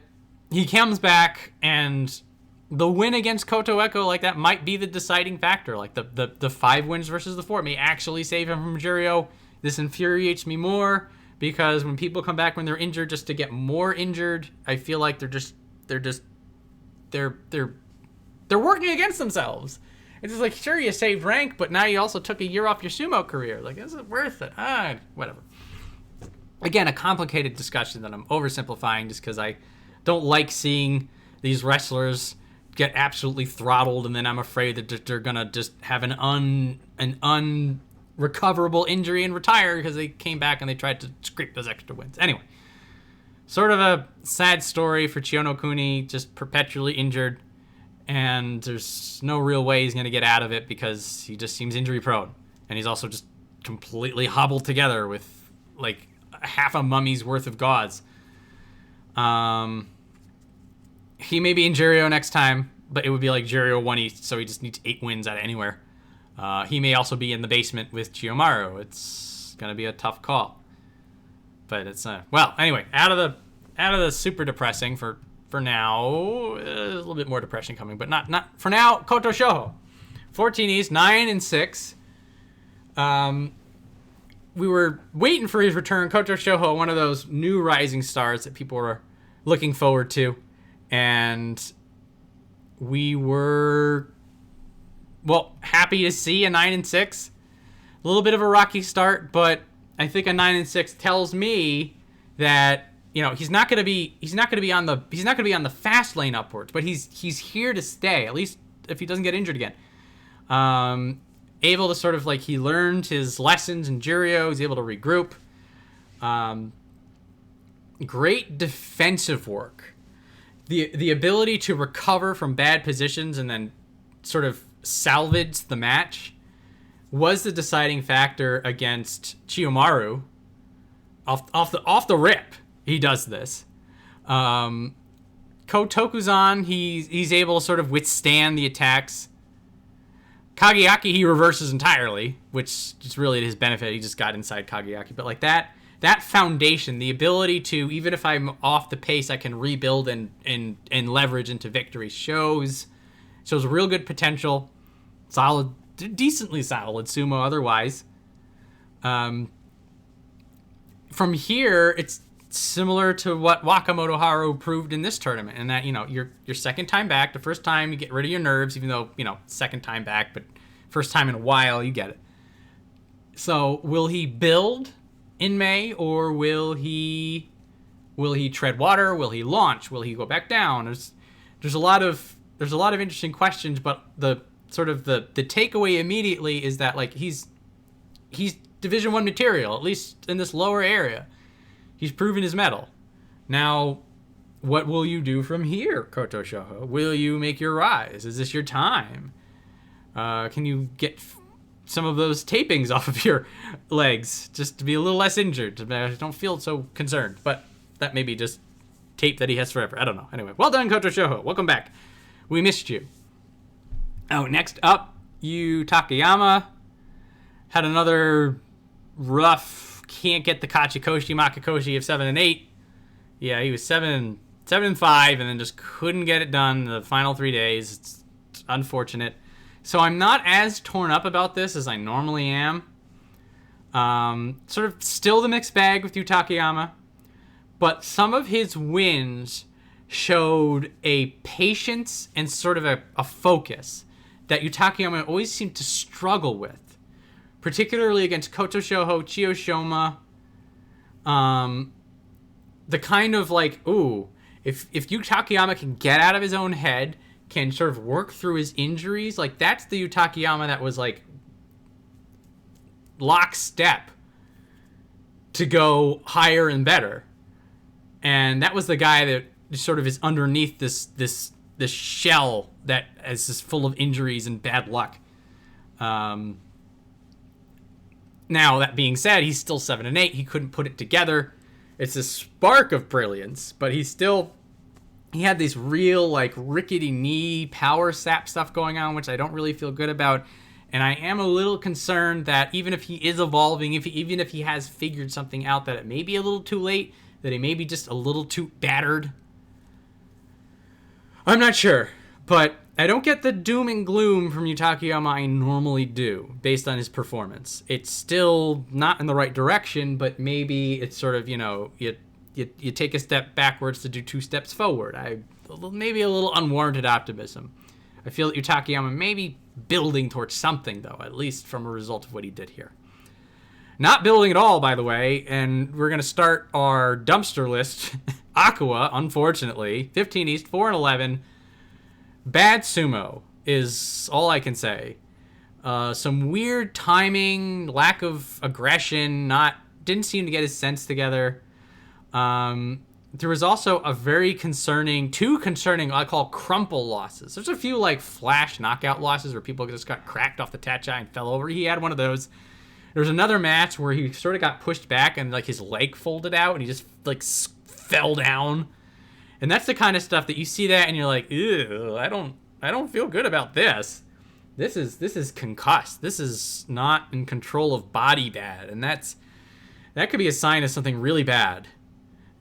he comes back, and the win against Kotoeko, like, that might be the deciding factor. Like, the 5 wins versus the 4 may actually save him from Juryo. This infuriates me more because when people come back when they're injured just to get more injured, I feel like they're working against themselves. It's just like, sure, you saved rank, but now you also took a year off your sumo career. Like, is it worth it? Whatever. Again, a complicated discussion that I'm oversimplifying just because I don't like seeing these wrestlers get absolutely throttled, and then I'm afraid that they're gonna just have an unrecoverable injury and retire because they came back and they tried to scrape those extra wins. Anyway, sort of a sad story for Chiyonokuni, just perpetually injured, and there's no real way he's gonna get out of it because he just seems injury prone, and he's also just completely hobbled together with like half a mummy's worth of gauze. He may be in Juryo next time, but it would be like Juryo 1 East, so he just needs 8 wins out of anywhere. He may also be in the basement with Chiyomaru. It's gonna be a tough call, but it's well. Anyway, out of the super depressing for now. A little bit more depression coming, but not for now. Koto Shoho, 14 East, 9 and 6. We were waiting for his return. Koto Shoho, one of those new rising stars that people were looking forward to. And we were, well, happy to see a 9 and 6. A little bit of a rocky start, but I think a 9 and 6 tells me that, you know, he's not going to be on the fast lane upwards, but he's here to stay, at least if he doesn't get injured again. Able to sort of, like, he learned his lessons in Juryo. He's able to regroup. Great defensive work. The ability to recover from bad positions and then sort of salvage the match was the deciding factor against Chiyomaru. Off the rip, he does this. Kotokuzan, he's able to sort of withstand the attacks. Kageaki, he reverses entirely, which is really to his benefit. He just got inside Kageaki, but like that foundation, the ability to, even if I'm off the pace, I can rebuild and leverage into victory, shows real good potential. Solid, decently solid sumo otherwise. From here, it's similar to what Wakamotoharu proved in this tournament, and that, you know, your second time back, the first time you get rid of your nerves, even though, you know, second time back, but first time in a while, you get it. So will he build in May, or will he tread water? Will he launch? Will he go back down? There's a lot of interesting questions, but the takeaway immediately is that, like, he's Division 1 material, at least in this lower area. He's proven his mettle. Now, what will you do from here, Koto Shoho? Will you make your rise? Is this your time? Can you get some of those tapings off of your legs just to be a little less injured? I don't feel so concerned, but that may be just tape that he has forever. I don't know. Anyway, well done, Koto Shoho. Welcome back. We missed you. Oh, next up, Takayama had another rough, can't get the Kachikoshi Makakoshi of 7 and 8. Yeah, he was 7 and 5, and then just couldn't get it done the final 3 days. It's unfortunate. So I'm not as torn up about this as I normally am. Sort of still the mixed bag with Takayama, but some of his wins showed a patience and sort of a focus that Takayama always seemed to struggle with, particularly against Koto Shoho, Chiyoshoma. The kind of like, ooh, if Takayama can get out of his own head, can sort of work through his injuries, like, that's the Takayama that was, like, lockstep to go higher and better. And that was the guy that sort of is underneath this shell that is just full of injuries and bad luck. Now, that being said, he's still 7-8. He couldn't put it together. It's a spark of brilliance, but he had this real, like, rickety knee power sap stuff going on, which I don't really feel good about. And I am a little concerned that even if he is evolving, even if he has figured something out, that it may be a little too late, that he may be just a little too battered. I'm not sure, but I don't get the doom and gloom from Takayama I normally do, based on his performance. It's still not in the right direction, but maybe it's sort of, you take a step backwards to do 2 steps forward. Maybe a little unwarranted optimism. I feel that Takayama may be building towards something, though, at least from a result of what he did here. Not building at all, by the way, and we're going to start our dumpster list. Aqua, unfortunately, 15 East, 4-11. Bad sumo is all I can say. Some weird timing, lack of aggression, didn't seem to get his sense together. There was also a two concerning, I call crumple losses. There's a few like flash knockout losses where people just got cracked off the tachi and fell over. He had one of those. There was another match where he sort of got pushed back and like his leg folded out and he just like fell down. And that's the kind of stuff that you see that and you're like, ew, I don't feel good about this. This is concussed. This is not in control of body bad. And that could be a sign of something really bad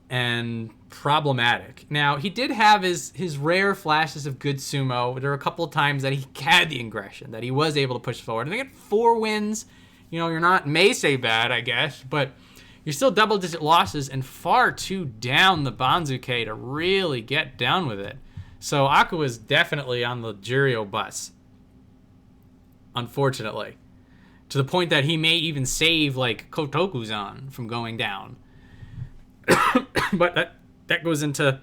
and problematic. Now, he did have his rare flashes of good sumo. There were a couple of times that he had the aggression, that he was able to push forward. I think at 4 wins, you're not Meisei bad, I guess, but you're still double-digit losses and far too down the Banzuke to really get down with it. So Aqua was definitely on the Juryo bus, unfortunately, to the point that he may even save like Kotokuzan from going down. But that goes into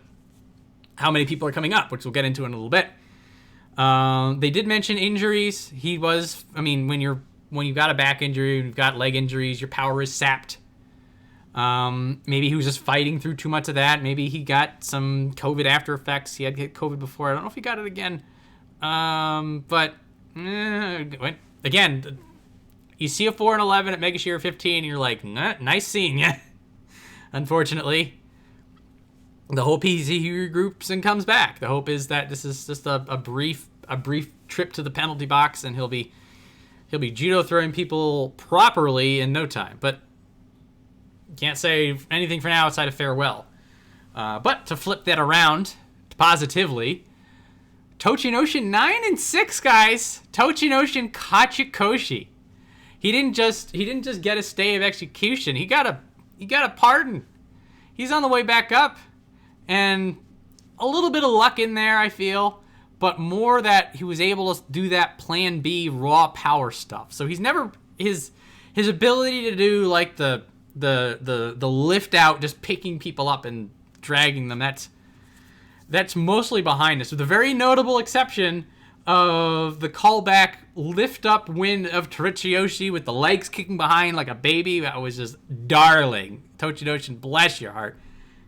how many people are coming up, which we'll get into in a little bit. They did mention injuries. He was, when you've got a back injury, you've got leg injuries, your power is sapped. Maybe he was just fighting through too much of that. Maybe he got some COVID after effects. He had hit COVID before. I don't know if he got it again. But again, you see a 4-11 at Megashira 15, and you're like, nah, nice seeing ya. Unfortunately, the whole PC regroups and comes back. The hope is that this is just a brief trip to the penalty box, and he'll be judo throwing people properly in no time. But can't say anything for now outside of farewell. But to flip that around positively, Tochinoshin 9-6, guys. Tochinoshin Kachikoshi. He didn't just get a stay of execution. He got a pardon. He's on the way back up, and a little bit of luck in there, I feel, but more that he was able to do that Plan B raw power stuff. So he's never his ability to do like the lift out, just picking people up and dragging them. That's mostly behind us, with a very notable exception of the callback lift up win of Terutsuyoshi with the legs kicking behind like a baby. That was just darling. Tochinoshin, bless your heart.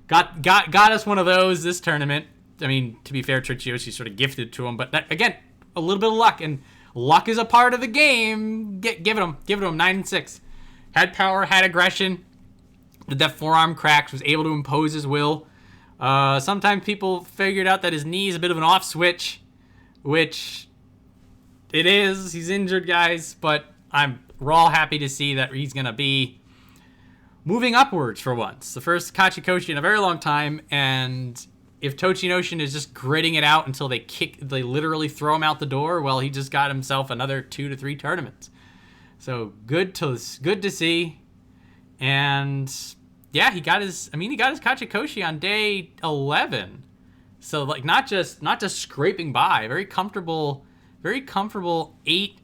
Got us one of those this tournament. To be fair, Terutsuyoshi sort of gifted to him, but that, again, a little bit of luck, and luck is a part of the game. Give it to him 9-6. Had power, had aggression, did that forearm cracks, was able to impose his will. Sometimes people figured out that his knee is a bit of an off switch, which it is. He's injured, guys, but we're all happy to see that he's going to be moving upwards for once. The first Kachikoshi in a very long time, and if Tochinoshin is just gritting it out until they literally throw him out the door, well, he just got himself another 2 to 3 tournaments. So good to see. And yeah, he got his Kachikoshi on day 11. So like not just scraping by, very comfortable 8-3.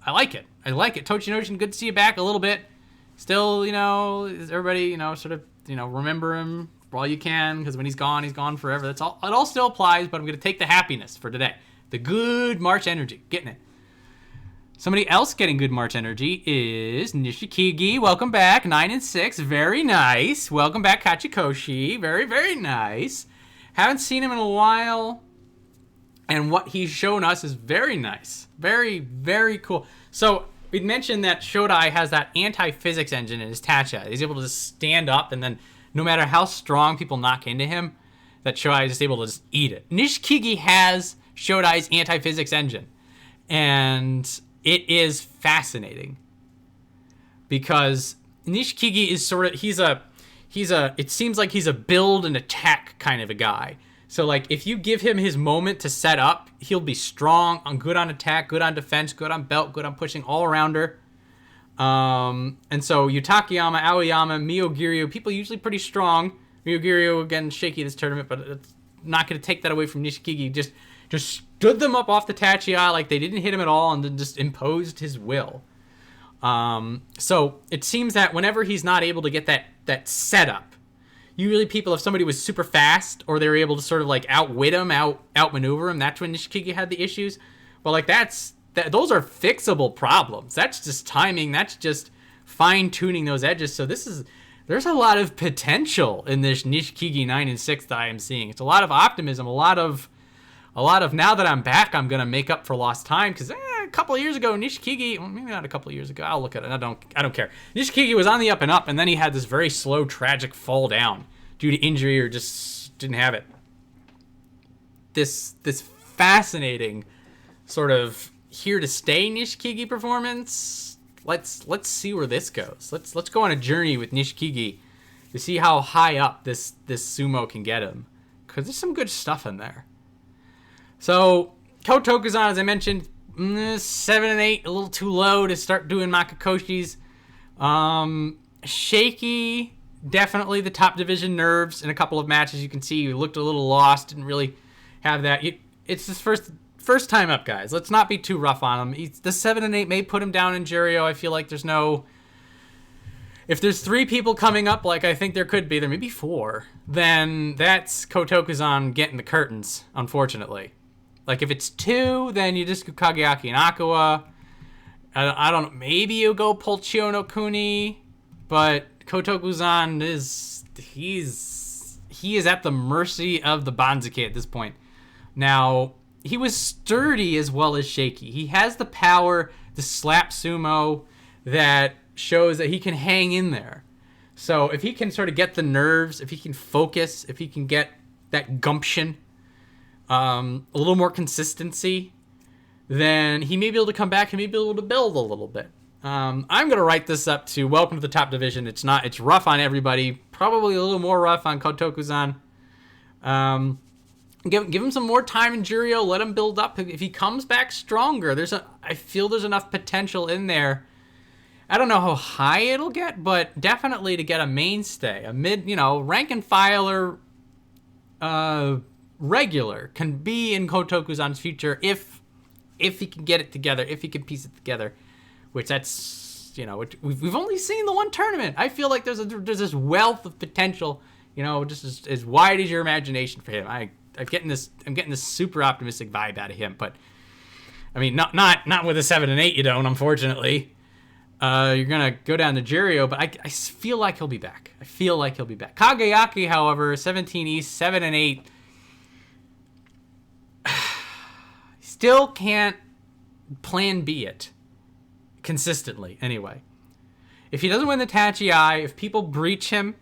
I like it. Tochinoshin, good to see you back a little bit. Still, everybody, sort of, remember him while you can, because when he's gone forever. That's all. It all still applies, but I'm going to take the happiness for today. The good March energy. Getting it. Somebody else getting good March energy is Nishikigi. Welcome back. 9 and 6. Very nice. Welcome back, Kachikoshi. Very, very nice. Haven't seen him in a while. And what he's shown us is very nice. Very, very cool. So, we'd mentioned that Shodai has that anti-physics engine in his Tacha. He's able to just stand up, and then no matter how strong people knock into him, that Shodai is just able to just eat it. Nishikigi has Shodai's anti-physics engine. And it is fascinating. Because Nishikigi is sort of, it seems like he's a build and attack kind of a guy. So, like, if you give him his moment to set up, he'll be strong, good on attack, good on defense, good on belt, good on pushing, all-rounder. And so, Takayama, Aoiyama, Myogiryu, people usually pretty strong. Myogiryu, again, shaky this tournament, but it's not going to take that away from Nishikigi. Just stood them up off the Tachiai like they didn't hit him at all and then just imposed his will. So, it seems that whenever he's not able to get that setup, usually people, if somebody was super fast or they were able to sort of like outwit him, outmaneuver him, that's when Nishikigi had the issues. But like those are fixable problems. That's just timing. That's just fine tuning those edges. So there's a lot of potential in this Nishikigi 9 and 6 that I am seeing. It's a lot of optimism, a lot of now that I'm back, I'm gonna make up for lost time because a couple of years ago, Nishikigi, well, maybe not a couple of years ago. I'll look at it. I don't care. Nishikigi was on the up and up, and then he had this very slow, tragic fall down due to injury or just didn't have it. This fascinating sort of here to stay Nishikigi performance. Let's see where this goes. Let's go on a journey with Nishikigi to see how high up this sumo can get him, because there's some good stuff in there. So Kotokuzan, as I mentioned, 7 and 8, a little too low to start doing Makakoshis. Shaky, definitely the top division nerves in a couple of matches. You can see he looked a little lost, didn't really have that. It's his first time up, guys. Let's not be too rough on him. The 7 and 8 may put him down in Juryo. I feel like if there's 3 people coming up, like I think there could be, there may be 4, then that's Kotokuzan getting the curtains, unfortunately. Like, if it's 2, then you just go Kageaki and Aqua. I don't know. Maybe you go pull Chiyo no Kuni. But Kotokuzan he is at the mercy of the Banzuke at this point. Now, he was sturdy as well as shaky. He has the power to slap sumo that shows that he can hang in there. So, if he can sort of get the nerves, if he can focus, if he can get that gumption, a little more consistency, then he may be able to come back and may be able to build a little bit. I'm going to write this up to welcome to the top division. It's rough on everybody. Probably a little more rough on Kotokuzan. Give him some more time in Juryo. Let him build up. If he comes back stronger, I feel there's enough potential in there. I don't know how high it'll get, but definitely to get a mainstay, a mid, rank and filer, regular can be in Kotokuzan's future if he can get it together, if he can piece it together, which that's, we've only seen the one tournament. I feel like there's this wealth of potential, just as wide as your imagination for him. I'm getting this super optimistic vibe out of him, but I mean, not with a 7 and 8, you don't, unfortunately. You're gonna go down to Juryo, but I feel like he'll be back. Kageyaki, however, 17 East, 7 and 8. Still can't plan B it consistently, anyway. If he doesn't win the Tachiai, if people breach him,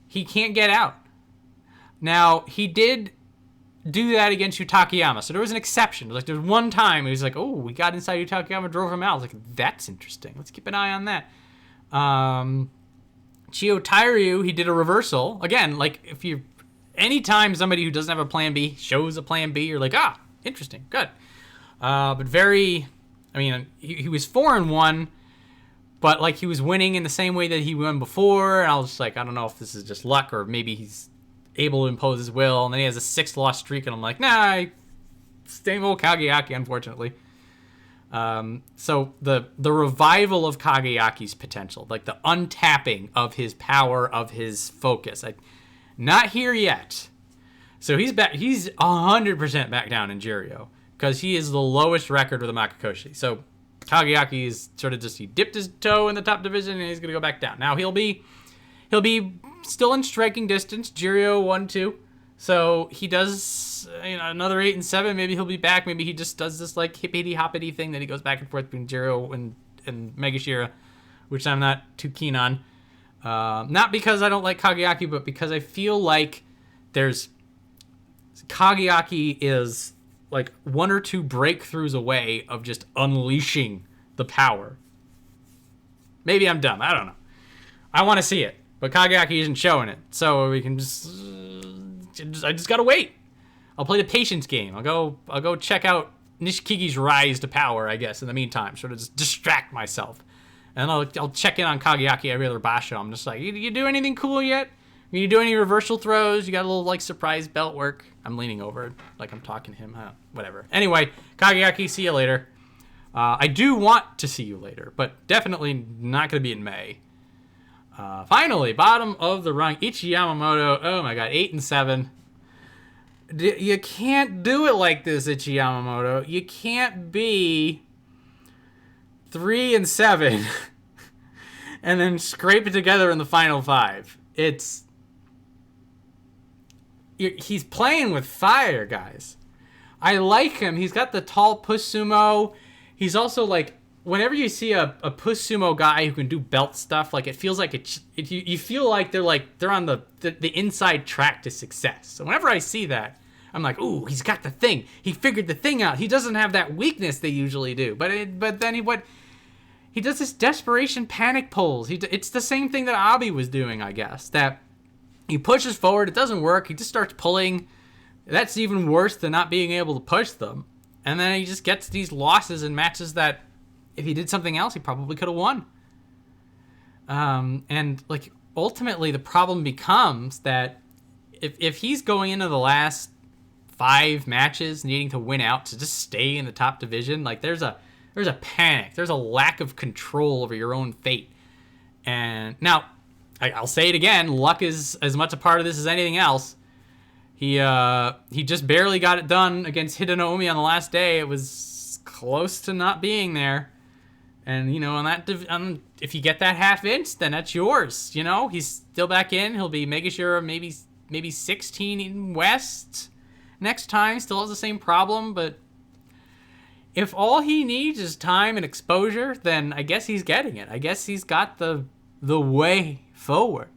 he can't get out. Now, he did do that against Takayama, so there was an exception. Like, there's one time he was like, oh, we got inside Takayama, drove him out. I was like, that's interesting. Let's keep an eye on that. Chiyotairyu, he did a reversal. Again, like, anytime somebody who doesn't have a plan B shows a plan B, you're like, interesting, good. But he was 4-1, but like he was winning in the same way that he won before. And I was just like, I don't know if this is just luck or maybe he's able to impose his will. And then he has a 6-loss streak, and I'm like, nah, same old Kageyaki, unfortunately. So the revival of Kageyaki's potential, like the untapping of his power, of his focus, not here yet. So he's back. He's 100% back down in Juryo because he is the lowest record with the Makakoshi. So Kageyaki is sort of just, he dipped his toe in the top division and he's going to go back down. Now he'll be still in striking distance, Juryo 1-2. So he does another 8 and 7. Maybe he'll be back. Maybe he just does this like hippity hoppity thing that he goes back and forth between Juryo and Megashira, which I'm not too keen on. Not because I don't like Kageyaki, but because I feel like Kageyaki is like 1 or 2 breakthroughs away of just unleashing the power. Maybe I'm dumb. I don't know. I want to see it, but Kageyaki isn't showing it, so we can I just gotta wait. I'll play the patience game. I'll go check out Nishikigi's rise to power, I guess, in the meantime. Sort of just distract myself. And I'll check in on Kageyaki every other basho. I'm just like, you do anything cool yet? You do any reversal throws? You got a little, like, surprise belt work? I'm leaning over like I'm talking to him. Whatever. Anyway, Kageyaki, see you later. I do want to see you later, but definitely not going to be in May. Finally, bottom of the rung, Ichiyamamoto. Oh my god, 8 and 7. You can't do it like this, Ichiyamamoto. You can't be 3 and 7 and then scrape it together in the final 5. He's playing with fire, guys. I like him. He's got the tall push sumo. He's also like, whenever you see a push sumo guy who can do belt stuff, like it feels like you feel like they're on the inside track to success. So whenever I see that, I'm like, ooh, he's got the thing. He figured the thing out. He doesn't have that weakness they usually do. But then he does this desperation panic pulls. It's the same thing that Abi was doing, I guess. That he pushes forward, it doesn't work. He just starts pulling. That's even worse than not being able to push them. And then he just gets these losses in matches that, if he did something else, he probably could have won. And like ultimately, the problem becomes that if he's going into the last 5 matches needing to win out to just stay in the top division, like there's a panic, there's a lack of control over your own fate. And now, I'll say it again, luck is as much a part of this as anything else. He just barely got it done against Hidenoumi on the last day. It was close to not being there. And, if you get that half inch, then that's yours. He's still back in. He'll be Megashira maybe 16 in West next time. Still has the same problem, but if all he needs is time and exposure, then I guess he's getting it. I guess he's got the way forward.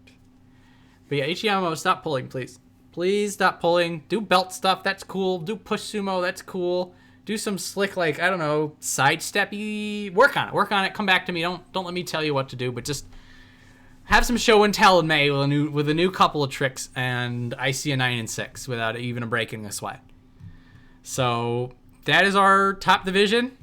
But yeah, Ichiyama, stop pulling, please. Please stop pulling. Do belt stuff. That's cool. Do push sumo. That's cool. Do some slick, like, I don't know, sidesteppy. Work on it. Come back to me. Don't let me tell you what to do, but just have some show and tell in May with a new couple of tricks, and I see a 9 and 6 without even a breaking a sweat. So that is our top division.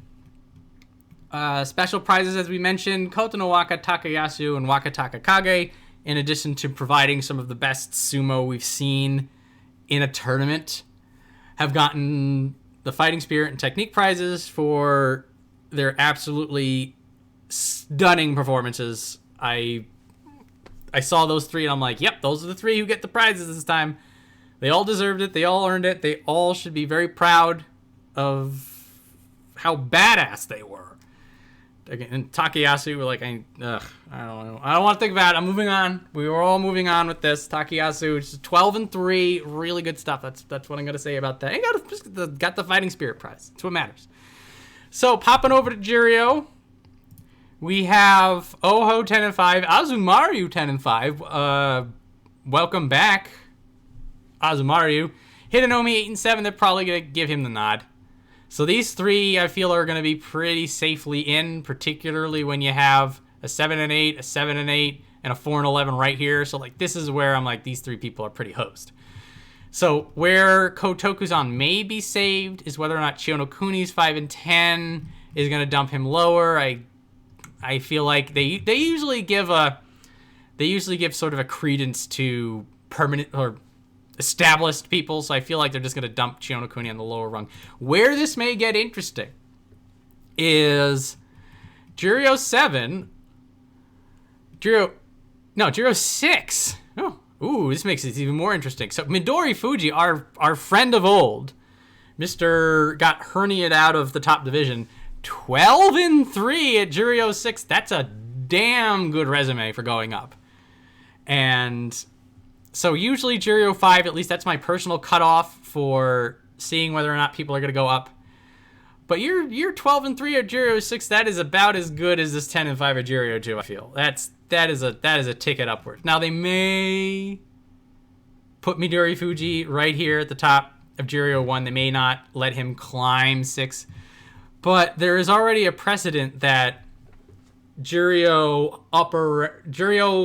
Special prizes, as we mentioned, Kotonowaka, Takayasu, and Wakatakakage, in addition to providing some of the best sumo we've seen in a tournament, have gotten the fighting spirit and technique prizes for their absolutely stunning performances. I saw those 3 and I'm like, yep, those are the 3 who get the prizes this time. They all deserved it. They all earned it. They all should be very proud of how badass they were. And Takayasu, we're like, I don't know. I don't want to think about it. I'm moving on. We were all moving on with this. Takayasu, which is 12 and 3, really good stuff. That's what I'm gonna say about that. And got the fighting spirit prize. That's what matters. So popping over to Juryo, we have Oho 10 and 5, Azumaryu 10 and 5. Welcome back, Azumaryu. Hidenoumi 8 and 7. They're probably gonna give him the nod. So these 3, I feel, are going to be pretty safely in, particularly when you have a 7 and 8, a 7 and 8, and a 4 and 11 right here. So like this is where I'm like, these 3 people are pretty hosed. So where Kotokuzan may be saved is whether or not Chiyonokuni's 5 and 10 is going to dump him lower. I feel like they usually give sort of a credence to permanent or established people, so I feel like they're just going to dump Chiyonokuni on the lower rung. Where this may get interesting is Juryo 6. Oh, Ooh, this makes it even more interesting. So Midorifuji, our friend of old, Mr. got herniated out of the top division, 12-3 at Juryo 6. That's a damn good resume for going up. And so usually Juryo 5, at least that's my personal cutoff for seeing whether or not people are going to go up. But you're 12-3 at Juryo 6. That is about as good as this 10-5 at Juryo 2, I feel. That is a ticket upward. Now they may put Midorifuji right here at the top of Juryo 1. They may not let him climb 6. But there is already a precedent that Juryo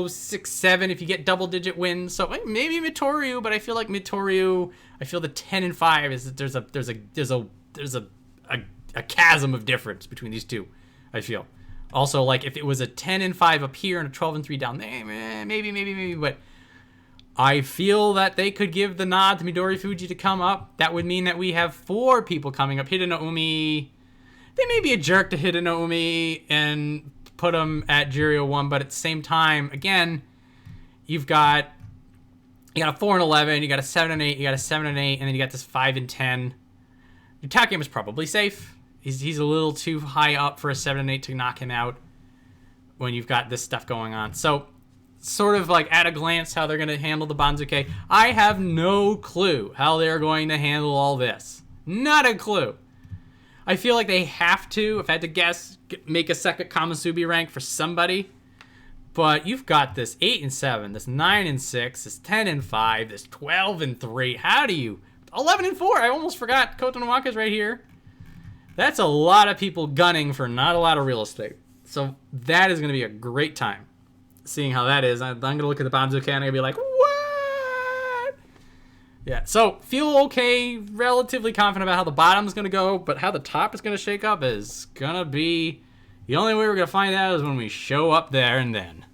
6, 7, if you get double-digit wins. So maybe Mitoryu, but I feel like Mitoryu, I feel the 10-5 is there's a chasm of difference between these two, I feel. Also, like, if it was a 10-5 up here and a 12-3 down there, maybe, but I feel that they could give the nod to Midorifuji to come up. That would mean that we have 4 people coming up. Hidenoumi, they may be a jerk to Hidenoumi and put him at Juryo 1, but at the same time, again, you got a 4-11, you got a 7-8, you got a 7-8, and then you got this 5-10. Your Takayama's probably safe. He's a little too high up for a 7-8 to knock him out when you've got this stuff going on. So, sort of like at a glance how they're going to handle the Banzuke. I have no clue how they're going to handle all this. Not a clue. I feel like they have to, if I had to guess, make a second Kamasubi rank for somebody. But you've got this 8-7, this 9-6, this 10-5, this 12-3. How do you... 11-4. I almost forgot Kotonowaka's right here. That's a lot of people gunning for not a lot of real estate. So that is going to be a great time seeing how that is. I'm going to look at the Banzuke and I'm going to be like, what? Yeah, so feel okay, relatively confident about how the bottom's going to go, but how the top is going to shake up is going to be... The only way we're going to find out is when we show up there and then.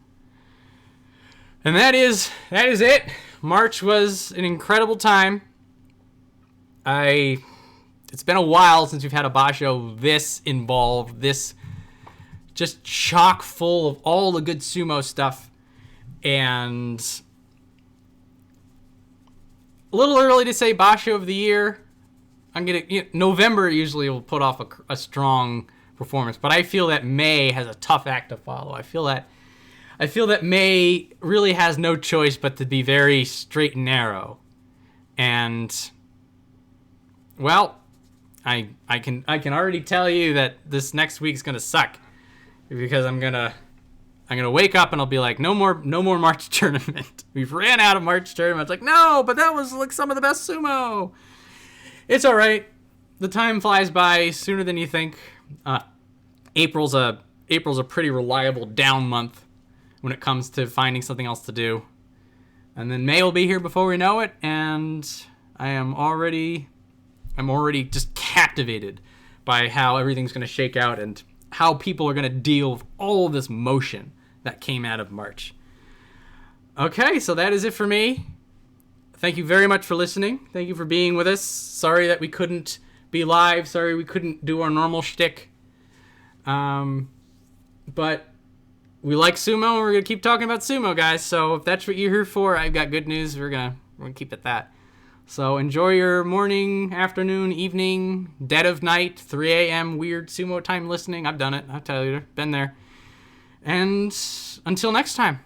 And that is it. March was an incredible time. It's been a while since we've had a Basho this involved, this just chock full of all the good sumo stuff. And a little early to say Basho of the year. November usually will put off a strong performance, but I feel that May has a tough act to follow. I feel that May really has no choice but to be very straight and narrow. And well, I can already tell you that this next week's gonna suck, because I'm gonna wake up and I'll be like, no more March tournament. We've ran out of March tournaments. Like, no, but that was like some of the best sumo. It's all right. The time flies by sooner than you think. April's a pretty reliable down month when it comes to finding something else to do, and then May will be here before we know it, and I'm already just captivated by how everything's going to shake out and how people are going to deal with all of this motion that came out of March. Okay, so that is it for me. Thank you very much for listening. Thank you for being with us. Sorry that we couldn't be live. Sorry we couldn't do our normal shtick. But we like sumo, and we're going to keep talking about sumo, guys. So if that's what you're here for, I've got good news. We're going to keep it that. So enjoy your morning, afternoon, evening, dead of night, 3 a.m. weird sumo time listening. I've done it. I tell you, been there. And until next time.